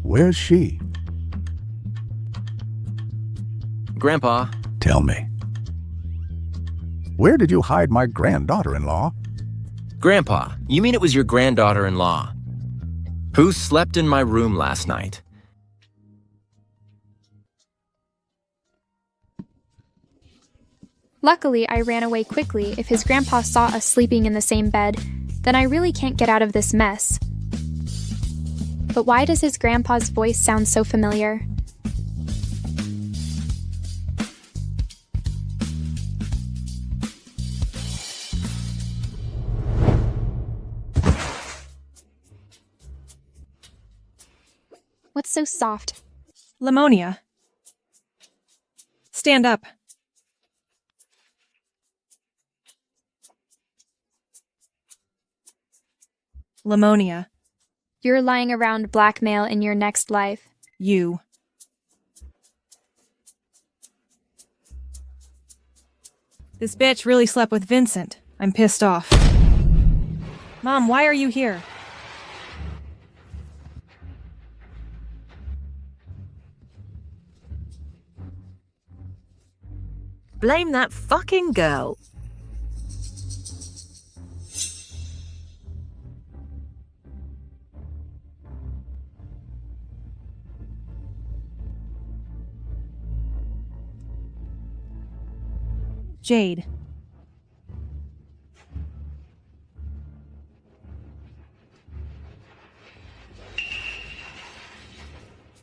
Where's she? Grandpa. Tell me. Where did you hide my granddaughter-in-law? Grandpa, you mean it was your granddaughter-in-law? Who slept in my room last night? Luckily, I ran away quickly. If his grandpa saw us sleeping in the same bed, then I really can't get out of this mess. But why does his grandpa's voice sound so familiar? What's so soft? Lamonia. Stand up. Lamonia. You're lying around blackmail in your next life. You. This bitch really slept with Vincent. I'm pissed off. Mom, why are you here? Blame that fucking girl. Jade.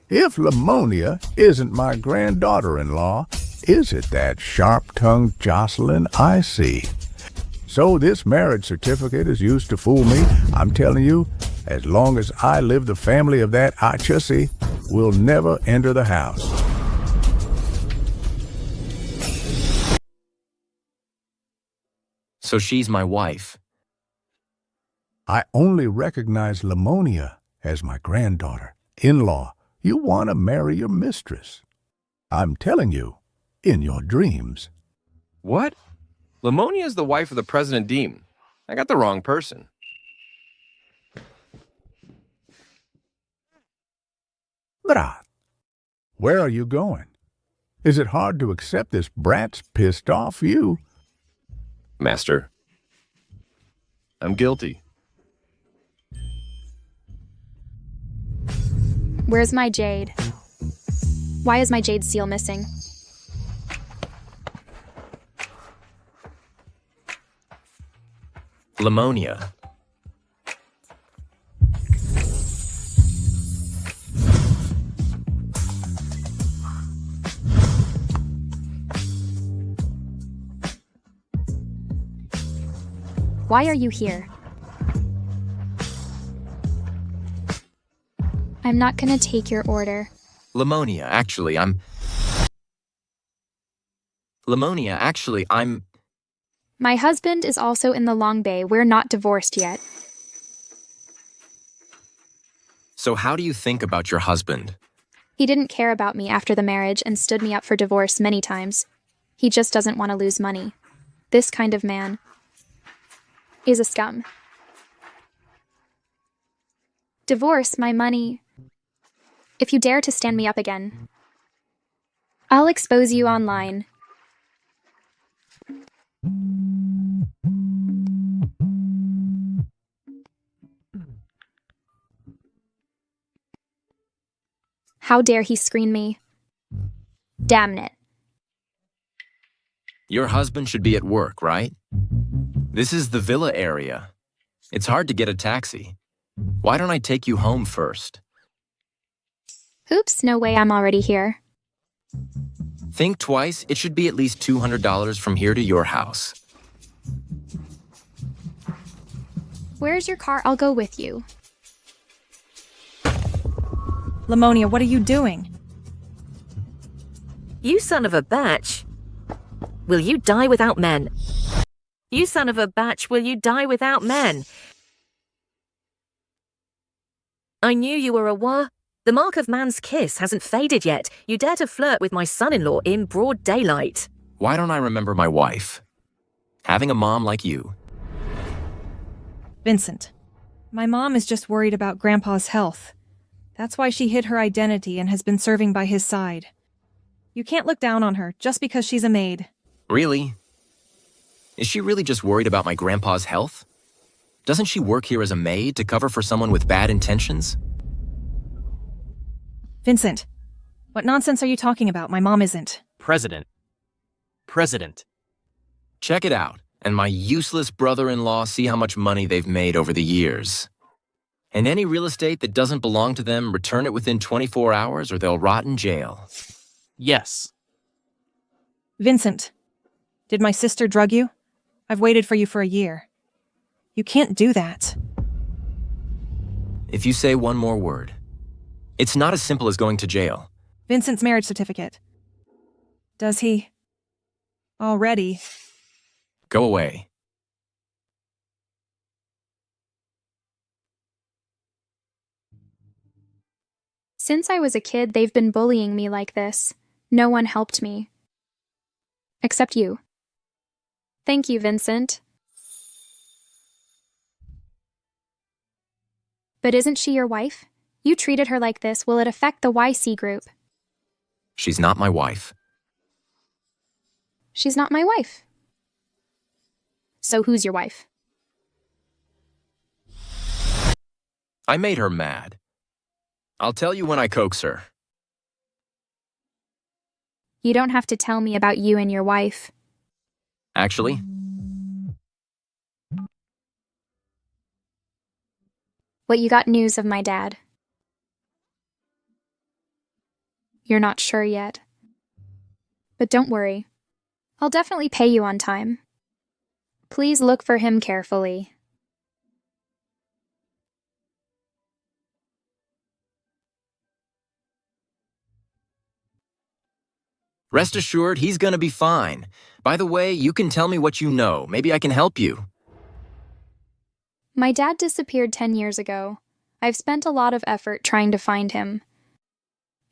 If Lamonia isn't my granddaughter-in-law, is it that sharp-tongued Jocelyn I see? So this marriage certificate is used to fool me. I'm telling you, as long as I live, the family of that Achasi will never enter the house. So she's my wife. I only recognize Lamonia as my granddaughter. In-law, you want to marry your mistress. I'm telling you, in your dreams. What? Lamonia is the wife of the President Demon. I got the wrong person. Brat, where are you going? Is it hard to accept this brat's pissed off you? Master, I'm guilty. Where's my jade? Why is my jade seal missing? Lamonia. Why are you here? I'm not gonna take your order. Lamonia, actually, I'm... My husband is also in the Long Bay. We're not divorced yet. So how do you think about your husband? He didn't care about me after the marriage and stood me up for divorce many times. He just doesn't want to lose money. This kind of man is a scum. Divorce, my money. If you dare to stand me up again, I'll expose you online. How dare he screen me? Damn it. Your husband should be at work, right? This is the villa area. It's hard to get a taxi. Why don't I take you home first? Oops, no way, I'm already here. Think twice. It should be at least $200 from here to your house. Where's your car? I'll go with you. Lamonia, what are you doing? You son of a batch. Will you die without men? You son of a batch, will you die without men? I knew you were a The mark of man's kiss hasn't faded yet. You dare to flirt with my son-in-law in broad daylight. Why don't I remember my wife? Having a mom like you. Vincent, my mom is just worried about Grandpa's health. That's why she hid her identity and has been serving by his side. You can't look down on her just because she's a maid. Really? Is she really just worried about my grandpa's health? Doesn't she work here as a maid to cover for someone with bad intentions? Vincent, what nonsense are you talking about? My mom isn't. President. Check it out, and my useless brother-in-law see how much money they've made over the years. And any real estate that doesn't belong to them, return it within 24 hours or they'll rot in jail. Yes. Vincent, did my sister drug you? I've waited for you for a year. You can't do that. If you say one more word, it's not as simple as going to jail. Vincent's marriage certificate. Does he already? Go away. Since I was a kid, they've been bullying me like this. No one helped me. Except you. Thank you, Vincent. But isn't she your wife? You treated her like this. Will it affect the YC group? She's not my wife. She's not my wife. So who's your wife? I made her mad. I'll tell you when I coax her. You don't have to tell me about you and your wife. Actually, What, you got news of my dad? You're not sure yet. But don't worry. I'll definitely pay you on time. Please look for him carefully. rest assured he's gonna be fine. By the way, you can tell me what you know. Maybe I can help you. My dad disappeared 10 years ago. I've spent a lot of effort trying to find him.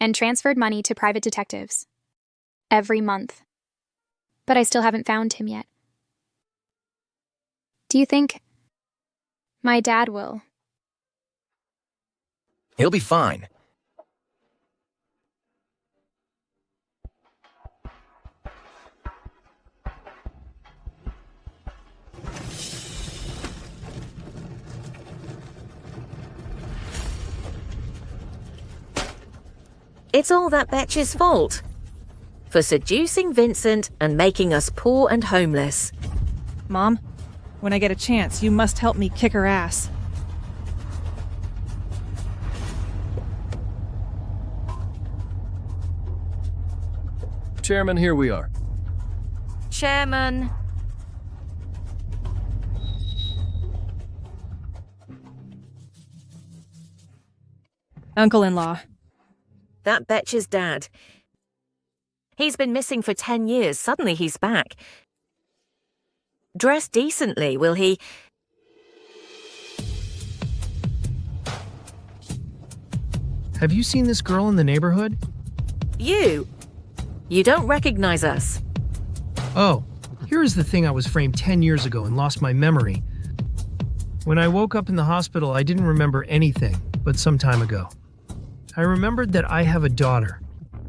And transferred money to private detectives. Every month. but I still haven't found him yet. Do you think my dad will? He'll be fine. It's all that Betch's fault. For seducing Vincent and making us poor and homeless. Mom, when I get a chance, you must help me kick her ass. Chairman, here we are. Chairman. Uncle-in-law. That Betch's dad. He's been missing for 10 years. Suddenly he's back. Dress decently, will he? Have you seen this girl in the neighborhood? You don't recognize us. Oh, here is the thing. I was framed 10 years ago and lost my memory. When I woke up in the hospital, I didn't remember anything, but some time ago. I remembered that I have a daughter.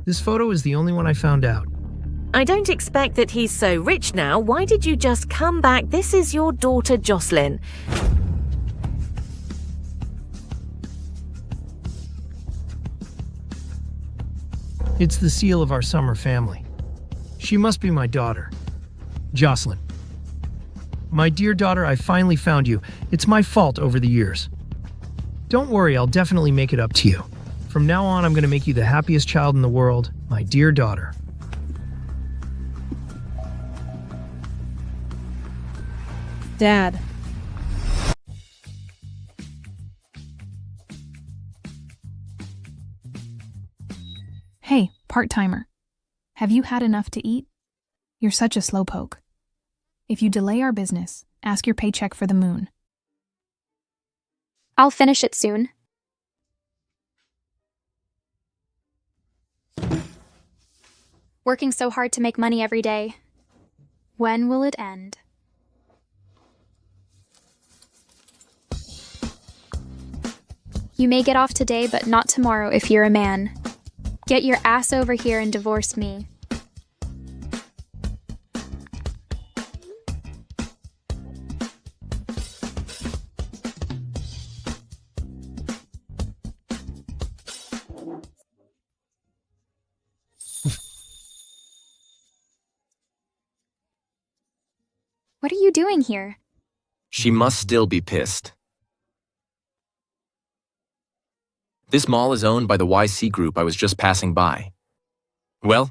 This photo is the only one I found out. I don't expect that he's so rich now. Why did you just come back? This is your daughter, Jocelyn. It's the seal of our summer family. She must be my daughter, Jocelyn. My dear daughter, I finally found you. It's my fault over the years. Don't worry, I'll definitely make it up to you. From now on, I'm going to make you the happiest child in the world, my dear daughter. Dad. Hey, part-timer. Have you had enough to eat? You're such a slowpoke. If you delay our business, ask your paycheck for the moon. I'll finish it soon. Working so hard to make money every day. When will it end? You may get off today, but not tomorrow if you're a man. Get your ass over here and divorce me. What are you doing here? She must still be pissed. This mall is owned by the YC group I was just passing by. Well,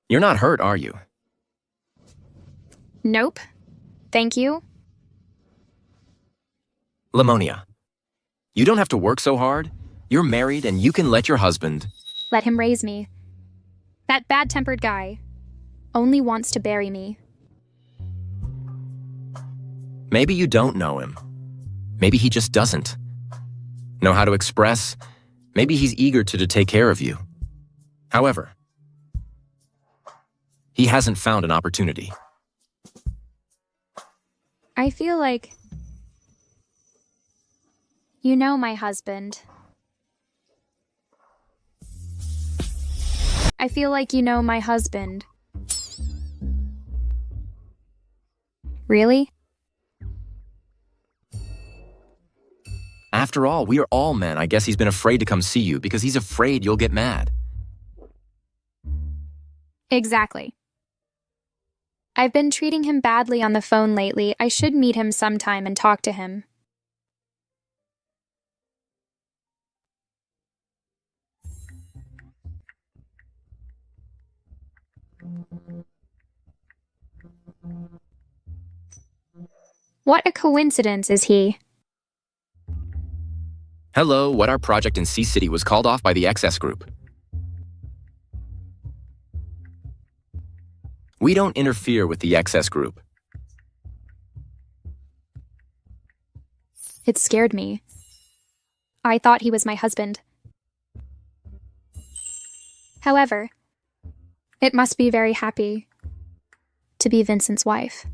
you're not hurt, are you? Nope. Thank you. Lamonia, you don't have to work so hard. You're married and you can let your husband... Let him raise me. That bad-tempered guy only wants to bury me. Maybe you don't know him. Maybe he just doesn't know how to express. Maybe he's eager to take care of you. However, he hasn't found an opportunity. I feel like you know my husband. I feel like you know my husband. Really? After all, we are all men. I guess he's been afraid to come see you because he's afraid you'll get mad. Exactly. I've been treating him badly on the phone lately. I should meet him sometime and talk to him. What a coincidence is he? Hello, what our project in C-City was called off by the XS group. We don't interfere with the XS group. It scared me. I thought he was my husband. However, it must be very happy to be Vincent's wife.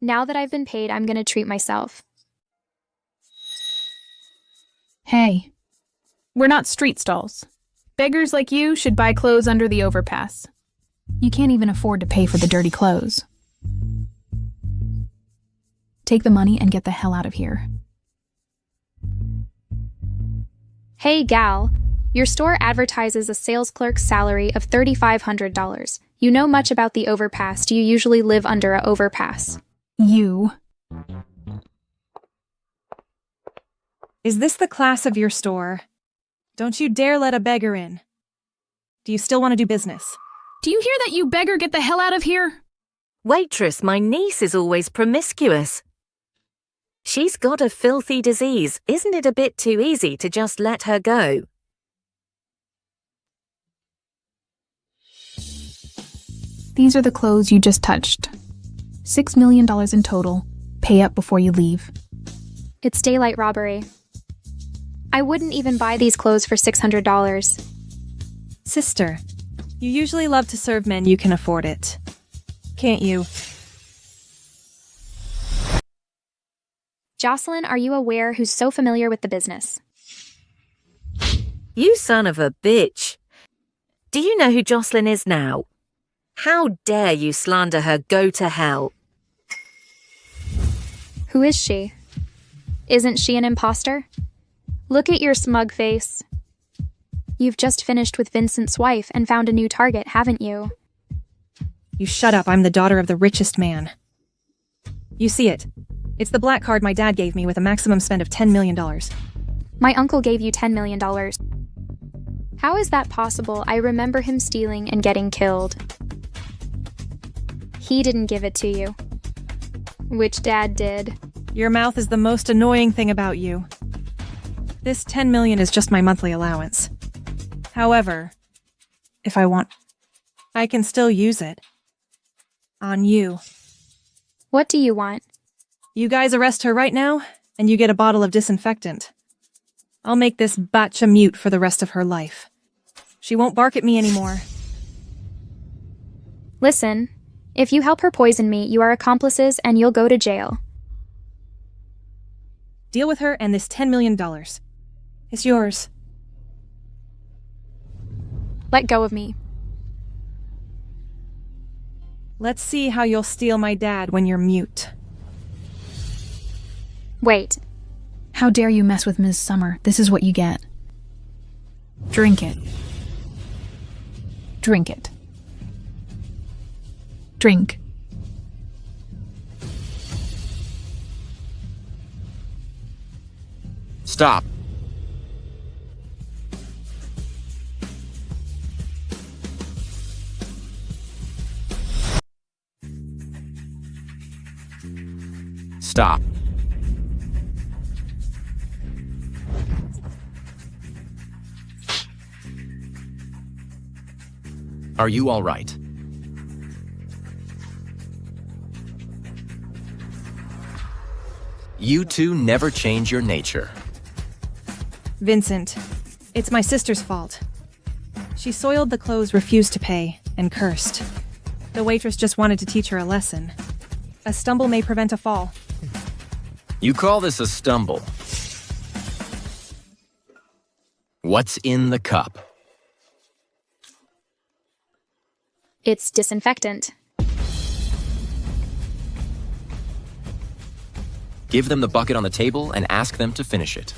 Now that I've been paid, I'm gonna treat myself. Hey, we're not street stalls. Beggars like you should buy clothes under the overpass. You can't even afford to pay for the dirty clothes. Take the money and get the hell out of here. Hey, gal. Your store advertises a sales clerk's salary of $3,500. You know much about the overpass. Do you usually live under an overpass? You. Is this the class of your store? Don't you dare let a beggar in. Do you still want to do business? Do you hear that, you beggar? Get the hell out of here! Waitress, my niece is always promiscuous. She's got a filthy disease. Isn't it a bit too easy to just let her go? These are the clothes you just touched. $6 million in total. Pay up before you leave. It's daylight robbery. I wouldn't even buy these clothes for $600. Sister, you usually love to serve men you can afford it. Can't you? Jocelyn, are you aware who's so familiar with the business? You son of a bitch. Do you know who Jocelyn is now? How dare you slander her? Go to hell. Who is she? Isn't she an impostor? Look at your smug face. You've just finished with Vincent's wife and found a new target, haven't you? You shut up, I'm the daughter of the richest man. You see it. It's the black card my dad gave me with a maximum spend of $10 million. My uncle gave you $10 million. How is that possible? I remember him stealing and getting killed. He didn't give it to you. Which dad did. Your mouth is the most annoying thing about you. This $10 million is just my monthly allowance. However, if I want, I can still use it. On you. What do you want? You guys arrest her right now, and you get a bottle of disinfectant. I'll make this batch a mute for the rest of her life. She won't bark at me anymore. Listen, if you help her poison me, you are accomplices and you'll go to jail. Deal with her and this $10 million. It's yours. Let go of me. Let's see how you'll steal my dad when you're mute. Wait. How dare you mess with Ms. Summer? This is what you get. Drink it. Drink it. Drink. Stop. Stop. Are you all right? You two never change your nature. Vincent, it's my sister's fault. She soiled the clothes, refused to pay, and cursed. The waitress just wanted to teach her a lesson. A stumble may prevent a fall. You call this a stumble? What's in the cup? It's disinfectant. Give them the bucket on the table and ask them to finish it.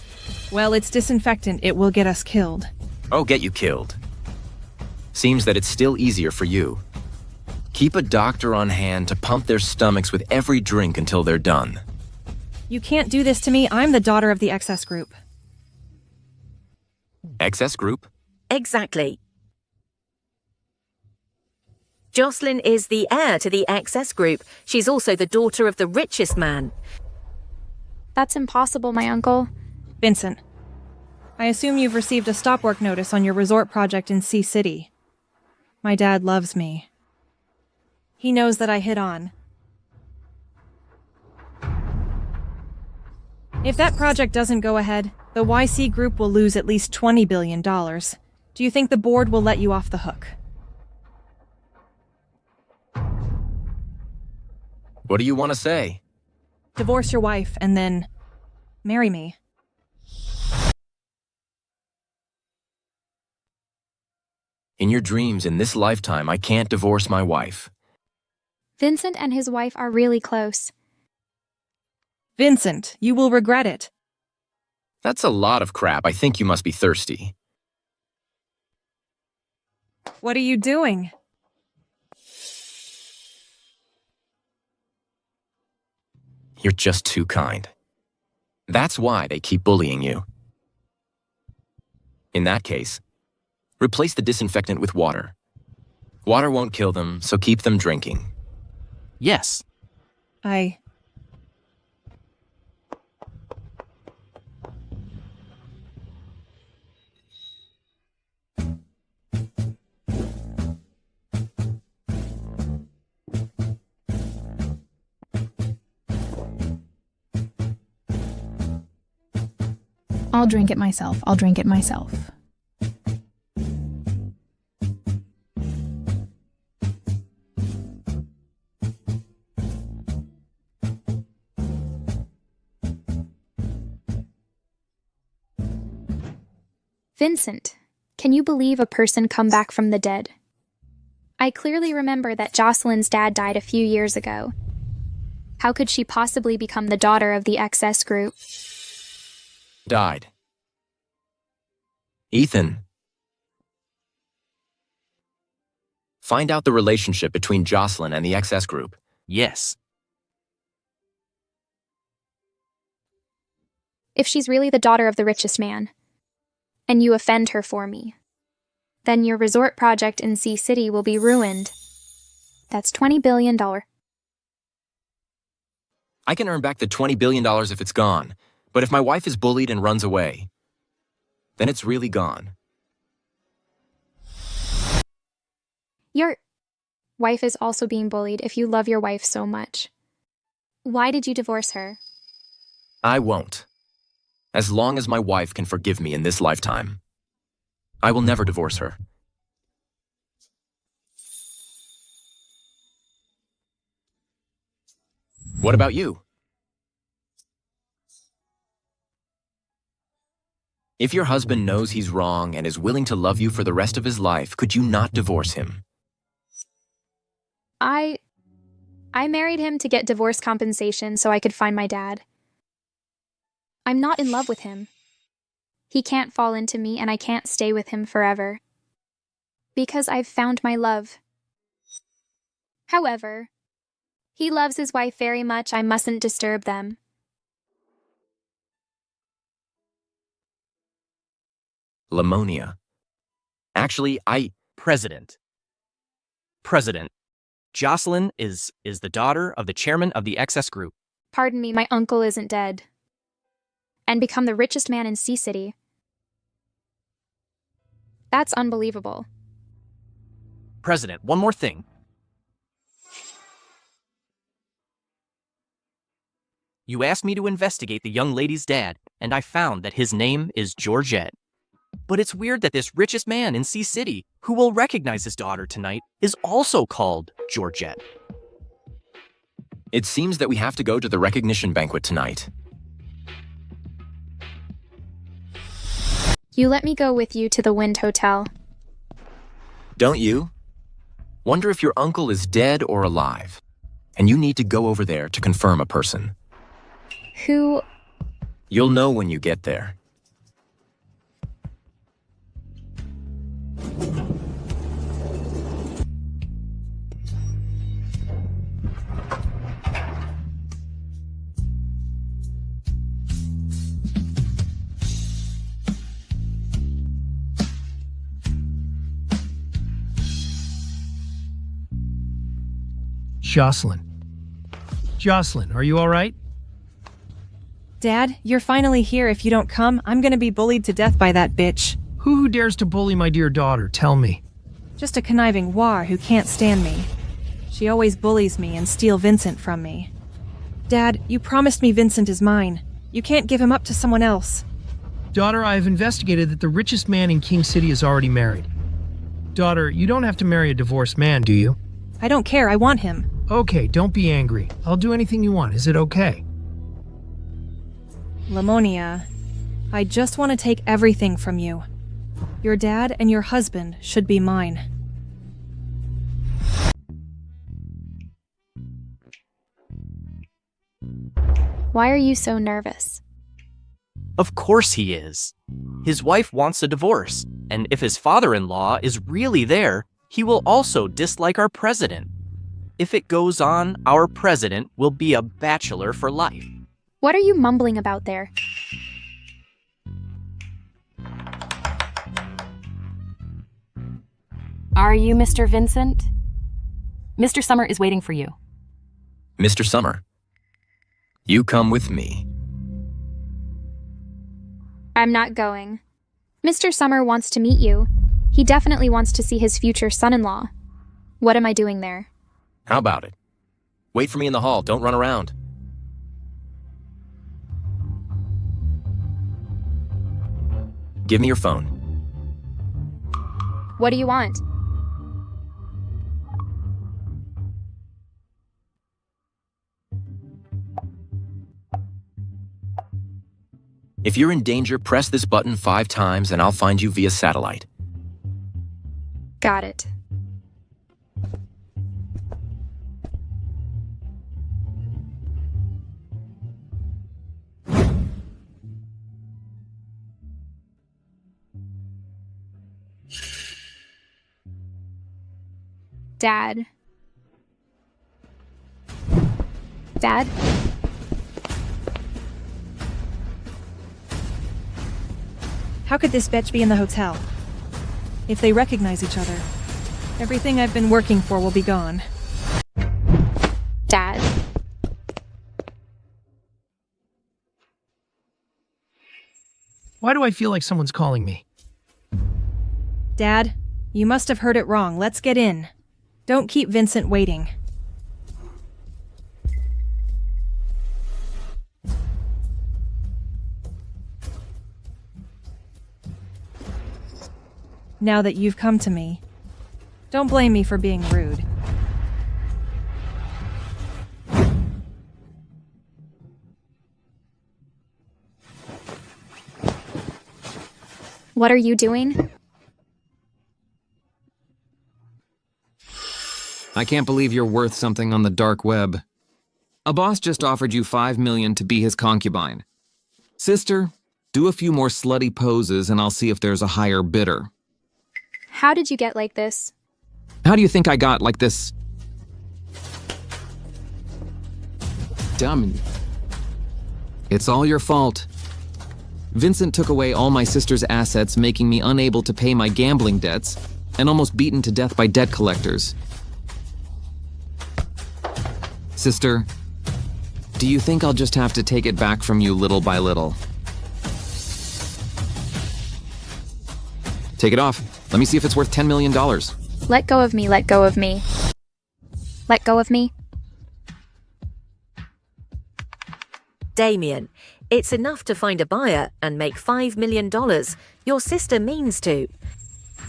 Well, it's disinfectant. It will get us killed. Oh, get you killed. Seems that it's still easier for you. Keep a doctor on hand to pump their stomachs with every drink until they're done. You can't do this to me. I'm the daughter of the XS group. XS group? Exactly. Jocelyn is the heir to the XS group. She's also the daughter of the richest man. That's impossible, my uncle. Vincent, I assume you've received a stop work notice on your resort project in Sea City. My dad loves me. He knows that I hit on. If that project doesn't go ahead, the YC group will lose at least $20 billion. Do you think the board will let you off the hook? What do you want to say? Divorce your wife and then marry me. In your dreams in this lifetime, I can't divorce my wife. Vincent and his wife are really close. Vincent, you will regret it. That's a lot of crap. I think you must be thirsty. What are you doing? You're just too kind. That's why they keep bullying you. In that case, replace the disinfectant with water. Water won't kill them, so keep them drinking. Yes. I'll drink it myself. I'll drink it myself. Vincent, can you believe a person come back from the dead? I clearly remember that Jocelyn's dad died a few years ago. How could she possibly become the daughter of the XS group? Died. Ethan. Find out the relationship between Jocelyn and the XS group. Yes. If she's really the daughter of the richest man, and you offend her for me, then your resort project in Sea City will be ruined. That's $20 billion. I can earn back the $20 billion if it's gone, but if my wife is bullied and runs away, then it's really gone. Your wife is also being bullied if you love your wife so much. Why did you divorce her? I won't. As long as my wife can forgive me in this lifetime, I will never divorce her. What about you? If your husband knows he's wrong and is willing to love you for the rest of his life, could you not divorce him? I married him to get divorce compensation so I could find my dad. I'm not in love with him. He can't fall into me and I can't stay with him forever. Because I've found my love. However, he loves his wife very much. I mustn't disturb them. Lamonia. Actually, President, Jocelyn is the daughter of the chairman of the XS group. Pardon me, my uncle isn't dead. And become the richest man in Sea City. That's unbelievable. President, one more thing. You asked me to investigate the young lady's dad, and I found that his name is Georgette. But it's weird that this richest man in Sea City, who will recognize his daughter tonight, is also called Georgette. It seems that we have to go to the recognition banquet tonight. You let me go with you to the Wind Hotel. Don't you? Wonder if your uncle is dead or alive. And you need to go over there to confirm a person. Who? You'll know when you get there. Jocelyn, are you all right? Dad, you're finally here. If you don't come, I'm gonna be bullied to death by that bitch. Who dares to bully my dear daughter? Tell me. Just a conniving war who can't stand me. She always bullies me and steals Vincent from me. Dad, you promised me Vincent is mine. You can't give him up to someone else. Daughter, I have investigated that the richest man in King City is already married. Daughter, you don't have to marry a divorced man, do you? I don't care, I want him. Okay, don't be angry. I'll do anything you want. Is it okay? Lamonia, I just want to take everything from you. Your dad and your husband should be mine. Why are you so nervous? Of course he is. His wife wants a divorce, and if his father-in-law is really there, he will also dislike our president. If it goes on, our president will be a bachelor for life. What are you mumbling about there? Are you Mr. Vincent? Mr. Summer is waiting for you. Mr. Summer, you come with me. I'm not going. Mr. Summer wants to meet you. He definitely wants to see his future son-in-law. What am I doing there? How about it? Wait for me in the hall. Don't run around. Give me your phone. What do you want? If you're in danger, press this button 5 times and I'll find you via satellite. Got it. Dad. Dad? How could this bitch be in the hotel? If they recognize each other, everything I've been working for will be gone. Dad. Why do I feel like someone's calling me? Dad, you must have heard it wrong. Let's get in. Don't keep Vincent waiting. Now that you've come to me, don't blame me for being rude. What are you doing? I can't believe you're worth something on the dark web. A boss just offered you $5 million to be his concubine. Sister, do a few more slutty poses and I'll see if there's a higher bidder. How did you get like this? How do you think I got like this? Dumb. It's all your fault. Vincent took away all my sister's assets, making me unable to pay my gambling debts, and almost beaten to death by debt collectors. Sister, do you think I'll just have to take it back from you little by little? Take it off. Let me see if it's worth $10 million. Let go of me, let go of me. Let go of me. Damien, it's enough to find a buyer and make $5 million. Your sister means to.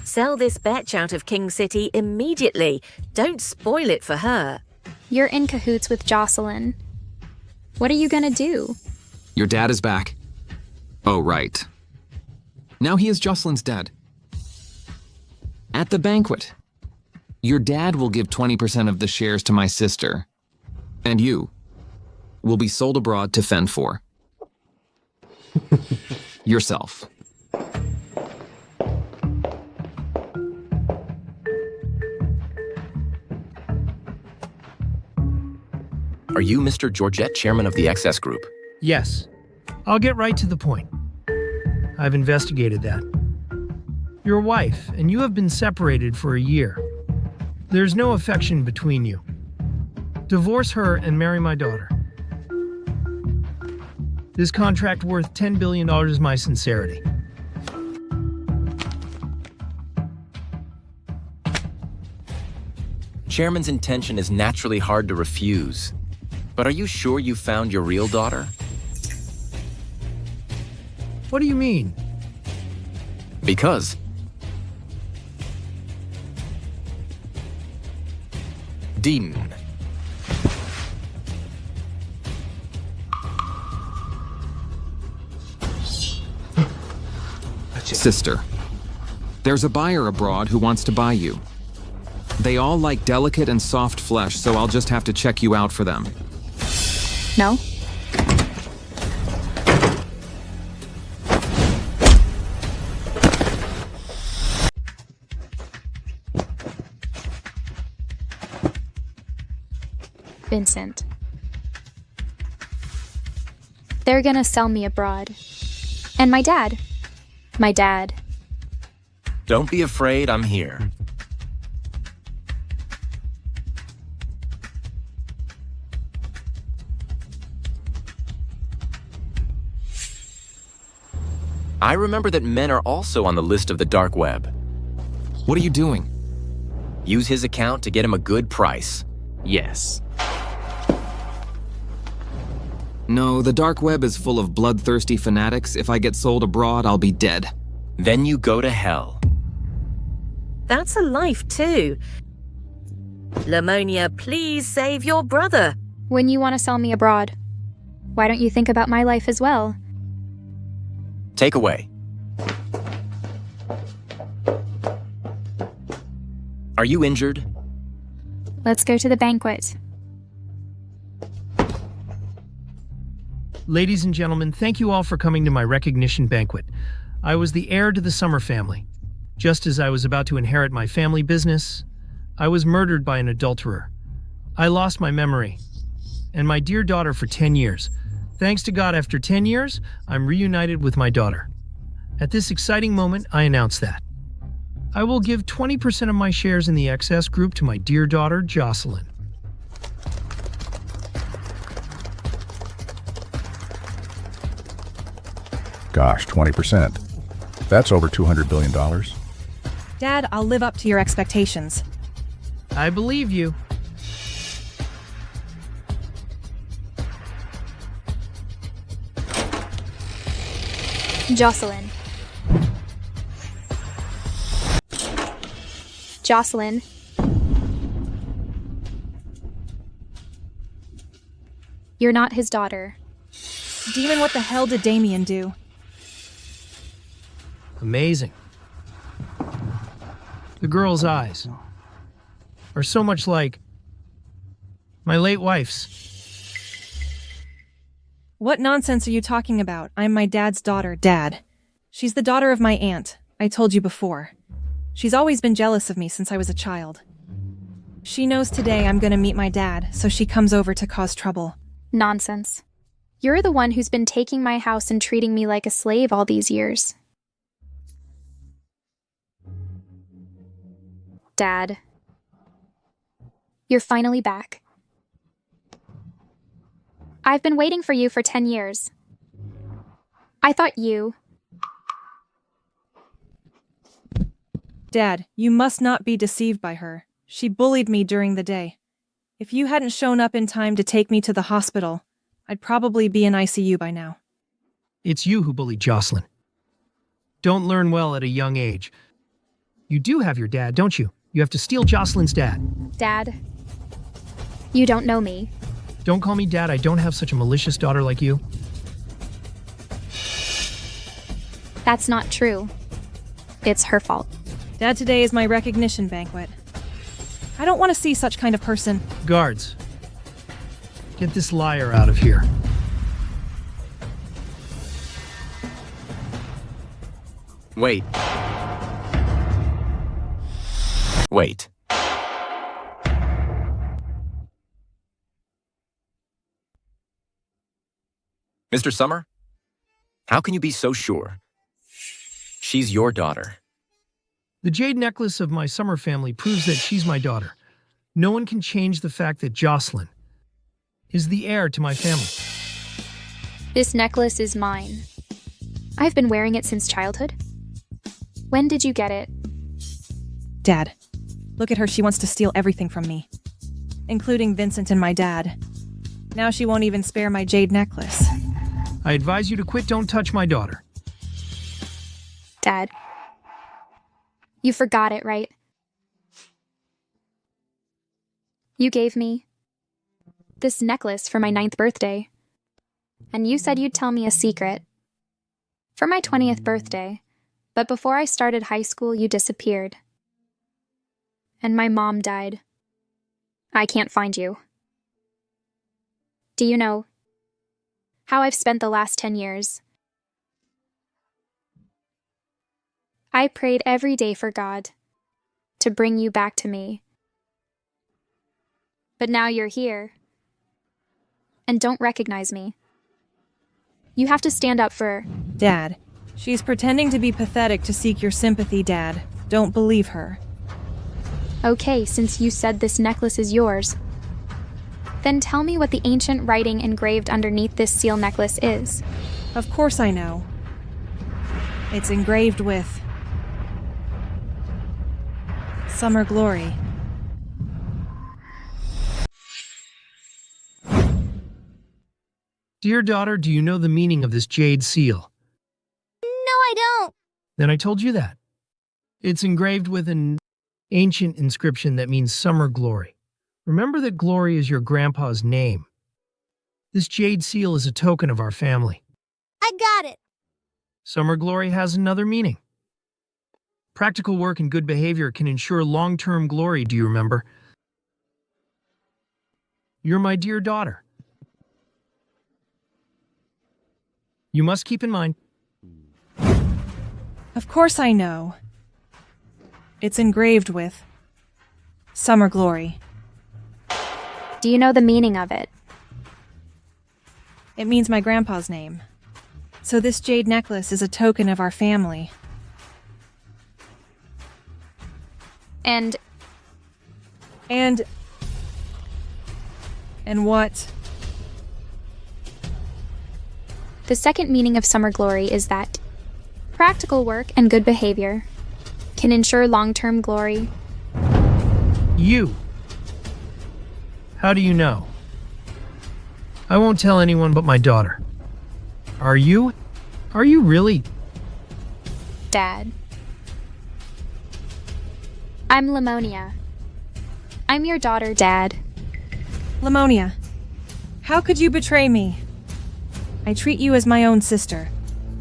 Sell this bitch out of King City immediately. Don't spoil it for her. You're in cahoots with Jocelyn. What are you gonna do? Your dad is back. Oh, right. Now he is Jocelyn's dad. At the banquet, your dad will give 20% of the shares to my sister, and you will be sold abroad to fend for. Yourself. Are you Mr. Georgette, chairman of the XS Group? Yes. I'll get right to the point. I've investigated that. Your wife and you have been separated for a year. There's no affection between you. Divorce her and marry my daughter. This contract worth $10 billion is my sincerity. Chairman's intention is naturally hard to refuse. But are you sure you found your real daughter? What do you mean? Because demon. Sister, there's a buyer abroad who wants to buy you. They all like delicate and soft flesh, so I'll just have to check you out for them. No? Vincent. They're gonna sell me abroad. And my dad. My dad. Don't be afraid, I'm here. I remember that men are also on the list of the dark web. What are you doing? Use his account to get him a good price. Yes. No, the dark web is full of bloodthirsty fanatics. If I get sold abroad, I'll be dead. Then you go to hell. That's a life too. Lamonia, please save your brother. When you want to sell me abroad, why don't you think about my life as well? Take away. Are you injured? Let's go to the banquet. Ladies and gentlemen, thank you all for coming to my recognition banquet. I was the heir to the Summer family. Just as I was about to inherit my family business, I was murdered by an adulterer. I lost my memory and my dear daughter for 10 years. Thanks to God, after 10 years, I'm reunited with my daughter. At this exciting moment, I announce that I will give 20% of my shares in the XS group to my dear daughter, Jocelyn. Gosh, 20%. That's over $200 billion. Dad, I'll live up to your expectations. I believe you. Jocelyn. Jocelyn. You're not his daughter. Demon, what the hell did Damien do? Amazing. The girl's eyes are so much like my late wife's. What nonsense are you talking about? I'm my dad's daughter, Dad. She's the daughter of my aunt. I told you before. She's always been jealous of me since I was a child. She knows today I'm gonna meet my dad, so she comes over to cause trouble. Nonsense. You're the one who's been taking my house and treating me like a slave all these years. Dad. You're finally back. I've been waiting for you for 10 years. I thought you... Dad, you must not be deceived by her. She bullied me during the day. If you hadn't shown up in time to take me to the hospital, I'd probably be in ICU by now. It's you who bullied Jocelyn. Don't learn well at a young age. You do have your dad, don't you? You have to steal Jocelyn's dad. Dad, you don't know me. Don't call me Dad. I don't have such a malicious daughter like you. That's not true. It's her fault. Dad, today is my recognition banquet. I don't want to see such kind of person. Guards, get this liar out of here. Wait. Wait. Mr. Summer? How can you be so sure? She's your daughter. The jade necklace of my Summer family proves that she's my daughter. No one can change the fact that Jocelyn is the heir to my family. This necklace is mine. I've been wearing it since childhood. When did you get it? Dad, look at her. She wants to steal everything from me, including Vincent and my dad. Now she won't even spare my jade necklace. I advise you to quit. Don't touch my daughter. Dad. You forgot it, right? You gave me this necklace for my 9th birthday. And you said you'd tell me a secret for my 20th birthday. But before I started high school, you disappeared. And my mom died. I can't find you. Do you know how I've spent the last 10 years? I prayed every day for God to bring you back to me. But now you're here and don't recognize me. You have to stand up for... Dad, she's pretending to be pathetic to seek your sympathy, Dad. Don't believe her. Okay, since you said this necklace is yours, then tell me what the ancient writing engraved underneath this seal necklace is. Of course I know. It's engraved with Summer Glory. Dear daughter, do you know the meaning of this jade seal? No, I don't. Then I told you that. It's engraved with an ancient inscription that means summer glory. Remember that Glory is your grandpa's name. This jade seal is a token of our family. I got it. Summer glory has another meaning. Practical work and good behavior can ensure long-term glory, do you remember? You're my dear daughter. You must keep in mind. Of course I know. It's engraved with Summer Glory. Do you know the meaning of it? It means my grandpa's name. So this jade necklace is a token of our family. And what? The second meaning of summer glory is that practical work and good behavior can ensure long-term glory. You. How do you know? I won't tell anyone but my daughter. Are you? Are you really? Dad. I'm Lamonia. I'm your daughter, Dad. Lamonia, how could you betray me? I treat you as my own sister.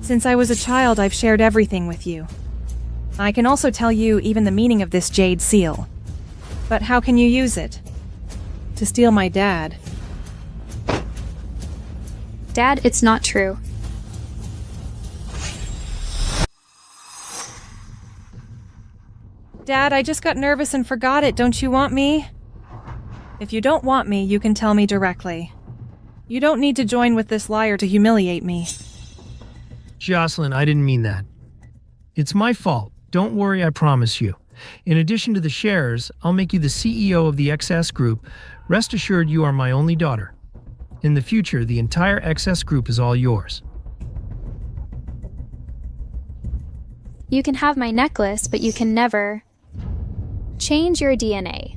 Since I was a child, I've shared everything with you. I can also tell you even the meaning of this jade seal. But how can you use it? To steal my dad. Dad, it's not true. Dad, I just got nervous and forgot it. Don't you want me? If you don't want me, you can tell me directly. You don't need to join with this liar to humiliate me. Jocelyn, I didn't mean that. It's my fault. Don't worry, I promise you. In addition to the shares, I'll make you the CEO of the XS Group. Rest assured you are my only daughter. In the future, the entire XS Group is all yours. You can have my necklace, but you can never change your DNA.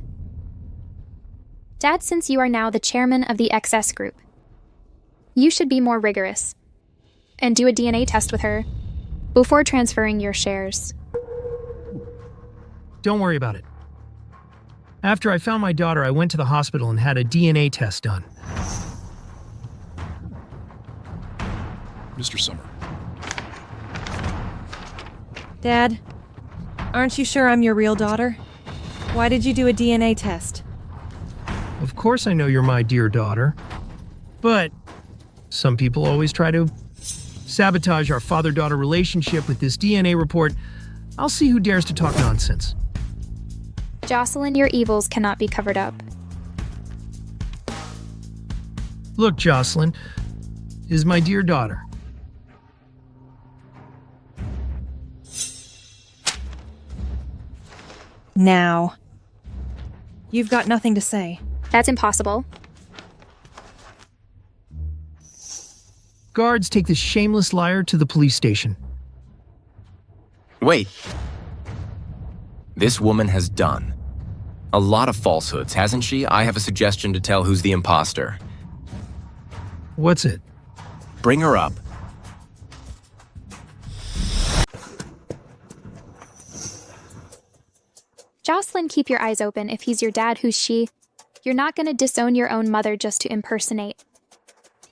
Dad, since you are now the chairman of the XS Group, you should be more rigorous and do a DNA test with her before transferring your shares. Don't worry about it. After I found my daughter, I went to the hospital and had a DNA test done. Mr. Summer. Dad, aren't you sure I'm your real daughter? Why did you do a DNA test? Of course I know you're my dear daughter, but some people always try to sabotage our father-daughter relationship with this DNA report. I'll see who dares to talk nonsense. Jocelyn, your evils cannot be covered up. Look, Jocelyn is my dear daughter. Now. You've got nothing to say. That's impossible. Guards, take this shameless liar to the police station. Wait. This woman has done a lot of falsehoods, hasn't she? I have a suggestion to tell who's the impostor. What's it? Bring her up. Jocelyn, keep your eyes open. If he's your dad, who's she? You're not gonna disown your own mother just to impersonate.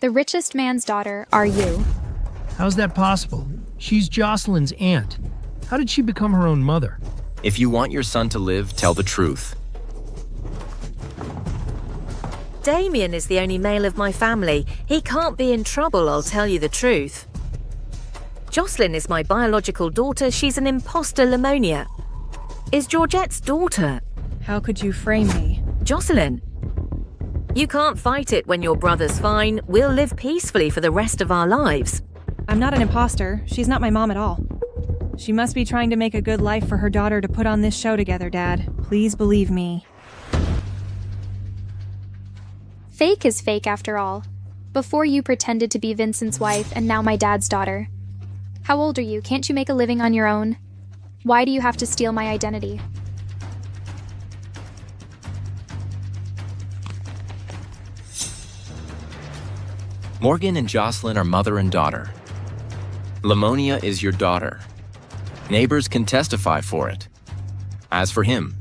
The richest man's daughter are you. How's that possible? She's Jocelyn's aunt. How did she become her own mother? If you want your son to live, tell the truth. Damien is the only male of my family. He can't be in trouble, I'll tell you the truth. Jocelyn is my biological daughter. She's an impostor Lamonia. Is Georgette's daughter. How could you frame me? Jocelyn, you can't fight it when your brother's fine. We'll live peacefully for the rest of our lives. I'm not an imposter. She's not my mom at all. She must be trying to make a good life for her daughter to put on this show together, Dad. Please believe me. Fake is fake after all. Before you pretended to be Vincent's wife and now my dad's daughter. How old are you? Can't you make a living on your own? Why do you have to steal my identity? Morgan and Jocelyn are mother and daughter. Lamonia is your daughter. Neighbors can testify for it. As for him,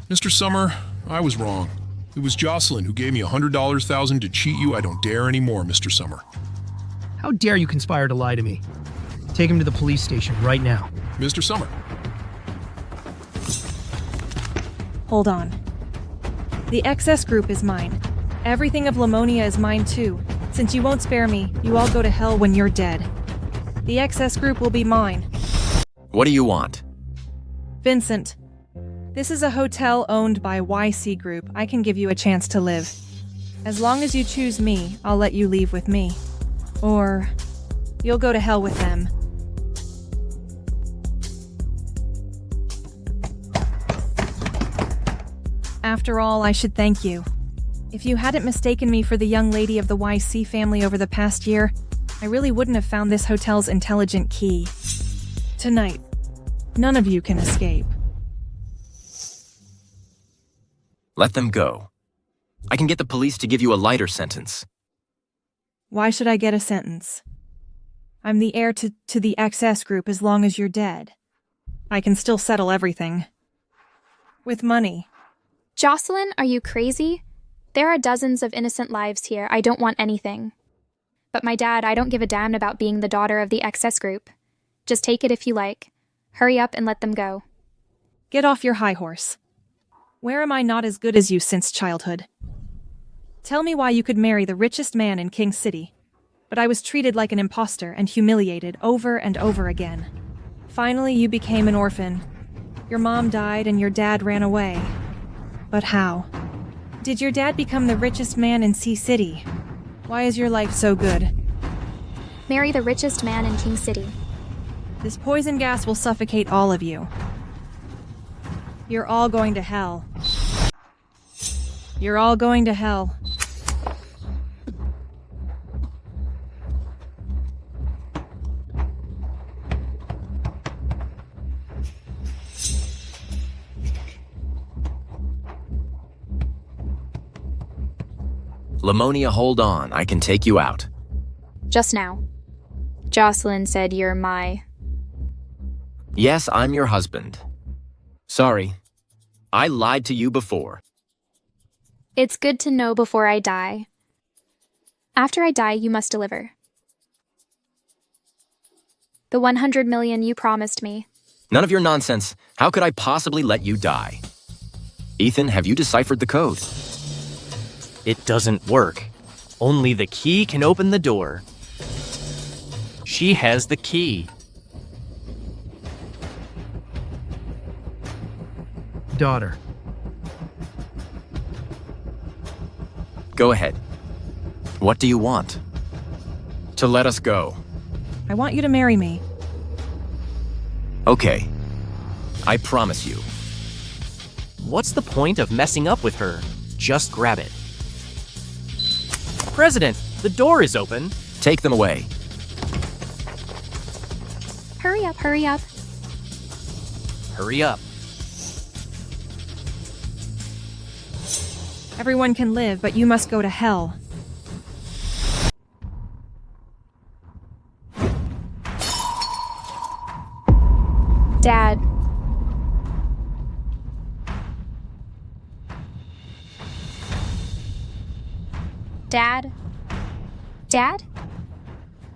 Mr. Summer, I was wrong. It was Jocelyn who gave me $100,000 to cheat you. I don't dare anymore, Mr. Summer. How dare you conspire to lie to me? Take him to the police station right now. Mr. Summer. Hold on. The XS group is mine. Everything of Lamonia is mine too. Since you won't spare me, you all go to hell when you're dead. The XS group will be mine. what do you want? Vincent, this is a hotel owned by YC Group. I can give you a chance to live. As long as you choose me, I'll let you leave with me. Or you'll go to hell with them. After all, I should thank you. If you hadn't mistaken me for the young lady of the YC family over the past year, I really wouldn't have found this hotel's intelligent key. Tonight, none of you can escape. Let them go. I can get the police to give you a lighter sentence. Why should I get a sentence? I'm the heir to the XS Group as long as you're dead. I can still settle everything. With money. Jocelyn, are you crazy? There are dozens of innocent lives here. I don't want anything. But my dad, I don't give a damn about being the daughter of the XS Group. Just take it if you like. Hurry up and let them go. Get off your high horse. Where am I not as good as you since childhood? Tell me why you could marry the richest man in King City. But I was treated like an impostor and humiliated over and over again. Finally, you became an orphan. Your mom died and your dad ran away. But how? Did your dad become the richest man in Sea City? Why is your life so good? Marry the richest man in King City. This poison gas will suffocate all of you. You're all going to hell. You're all going to hell. Lamonia, hold on. I can take you out. Just now. Jocelyn said you're my... Yes, I'm your husband. Sorry. I lied to you before. It's good to know before I die. After I die, you must deliver. The 100 million you promised me. None of your nonsense. How could I possibly let you die? Ethan, have you deciphered the code? It doesn't work. Only the key can open the door. She has the key. Daughter. Go ahead. What do you want? To let us go. I want you to marry me. Okay. I promise you. What's the point of messing up with her? Just grab it. President, the door is open. Take them away. Hurry up, hurry up. Hurry up. Everyone can live, but you must go to hell. Dad, Dad? Dad?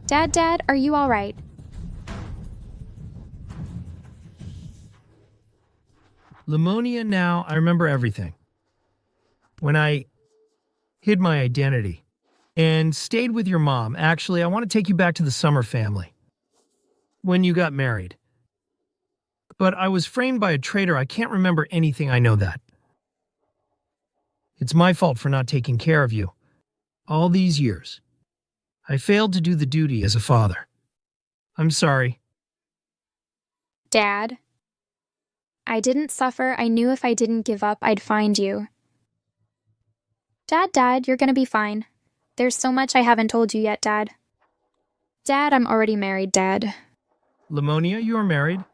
Dad, are you all right? Lamonia, now I remember everything. When I hid my identity and stayed with your mom, actually, I want to take you back to the Summer family. When you got married. But I was framed by a traitor. I can't remember anything, I know that. It's my fault for not taking care of you. All these years. I failed to do the duty as a father. I'm sorry. Dad? I didn't suffer. I knew if I didn't give up, I'd find you. Dad, you're gonna be fine. There's so much I haven't told you yet, Dad. Dad, I'm already married, Dad. Lamonia, you are married?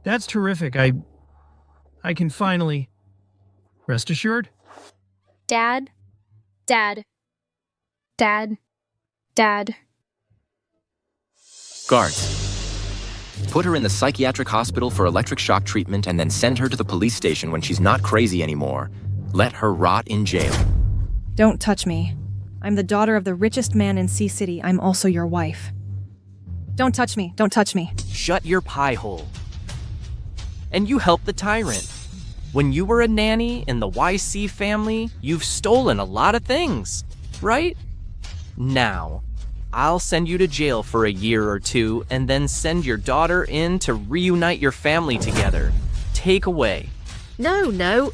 That's terrific. I can finally... Rest assured? Dad. Guards. Put her in the psychiatric hospital for electric shock treatment and then send her to the police station when she's not crazy anymore. Let her rot in jail. Don't touch me. I'm the daughter of the richest man in Sea City. I'm also your wife. Don't touch me. Don't touch me. Shut your pie hole. And you helped the tyrant. When you were a nanny in the YC family, you've stolen a lot of things, right? Now, I'll send you to jail for a year or two and then send your daughter in to reunite your family together. Take away. No.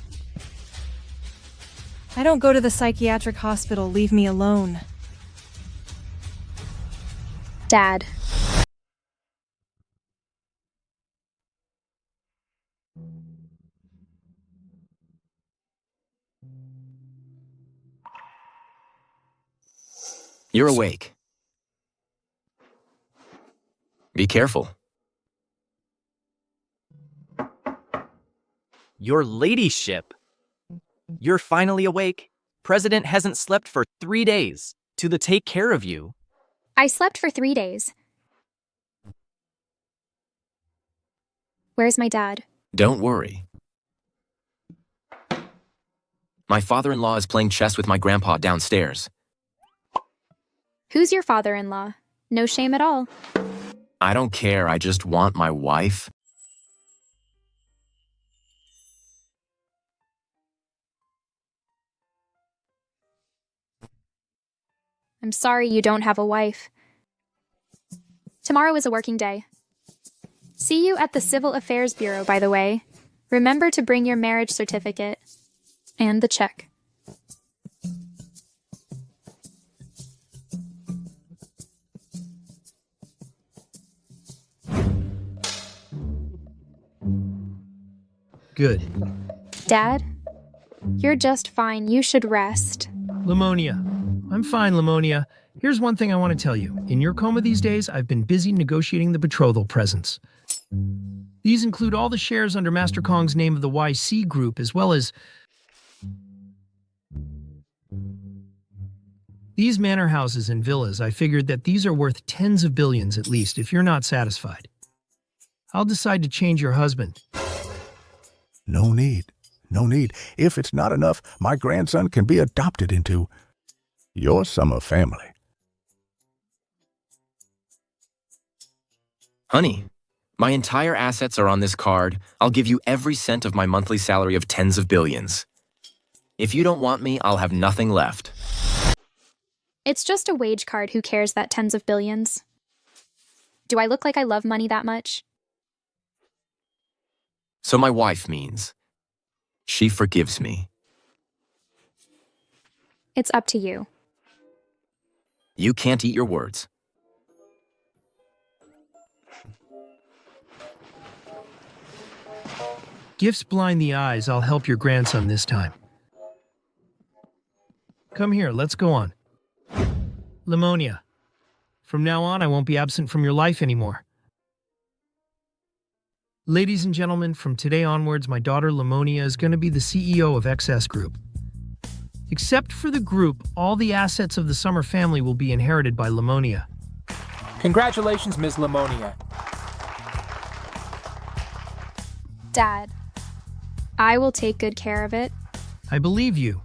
I don't go to the psychiatric hospital. Leave me alone. Dad. You're awake. Be careful. Your ladyship. You're finally awake. President hasn't slept for 3 days to take care of you. I slept for 3 days. Where's my dad? Don't worry. My father-in-law is playing chess with my grandpa downstairs. Who's your father-in-law? No shame at all. I don't care, I just want my wife. I'm sorry you don't have a wife. Tomorrow is a working day. See you at the Civil Affairs Bureau, by the way. Remember to bring your marriage certificate. And the check. Good. Dad? You're just fine. You should rest. Lamonia. I'm fine, Lamonia. Here's one thing I want to tell you. In your coma these days, I've been busy negotiating the betrothal presents. These include all the shares under Master Kong's name of the YC Group, as well as these manor houses and villas. I figured that these are worth tens of billions at least, if you're not satisfied. I'll decide to change your husband. No need. If it's not enough, my grandson can be adopted into your summer family. Honey, my entire assets are on this card. I'll give you every cent of my monthly salary of tens of billions. If you don't want me, I'll have nothing left. It's just a wage card. Who cares that tens of billions? Do I look like I love money that much? So my wife means she forgives me. It's up to you. You can't eat your words. Gifts blind the eyes. I'll help your grandson this time. Come here, let's go on. Lamonia. From now on, I won't be absent from your life anymore. Ladies and gentlemen, from today onwards, my daughter Lamonia is going to be the CEO of XS Group. Except for the group, all the assets of the Summer family will be inherited by Lamonia. Congratulations, Ms. Lamonia. Dad, I will take good care of it. I believe you.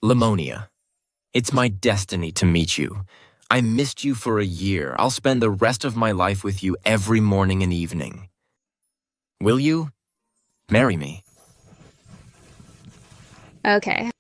Lamonia, it's my destiny to meet you. I missed you for a year. I'll spend the rest of my life with you every morning and evening. Will you marry me? Okay.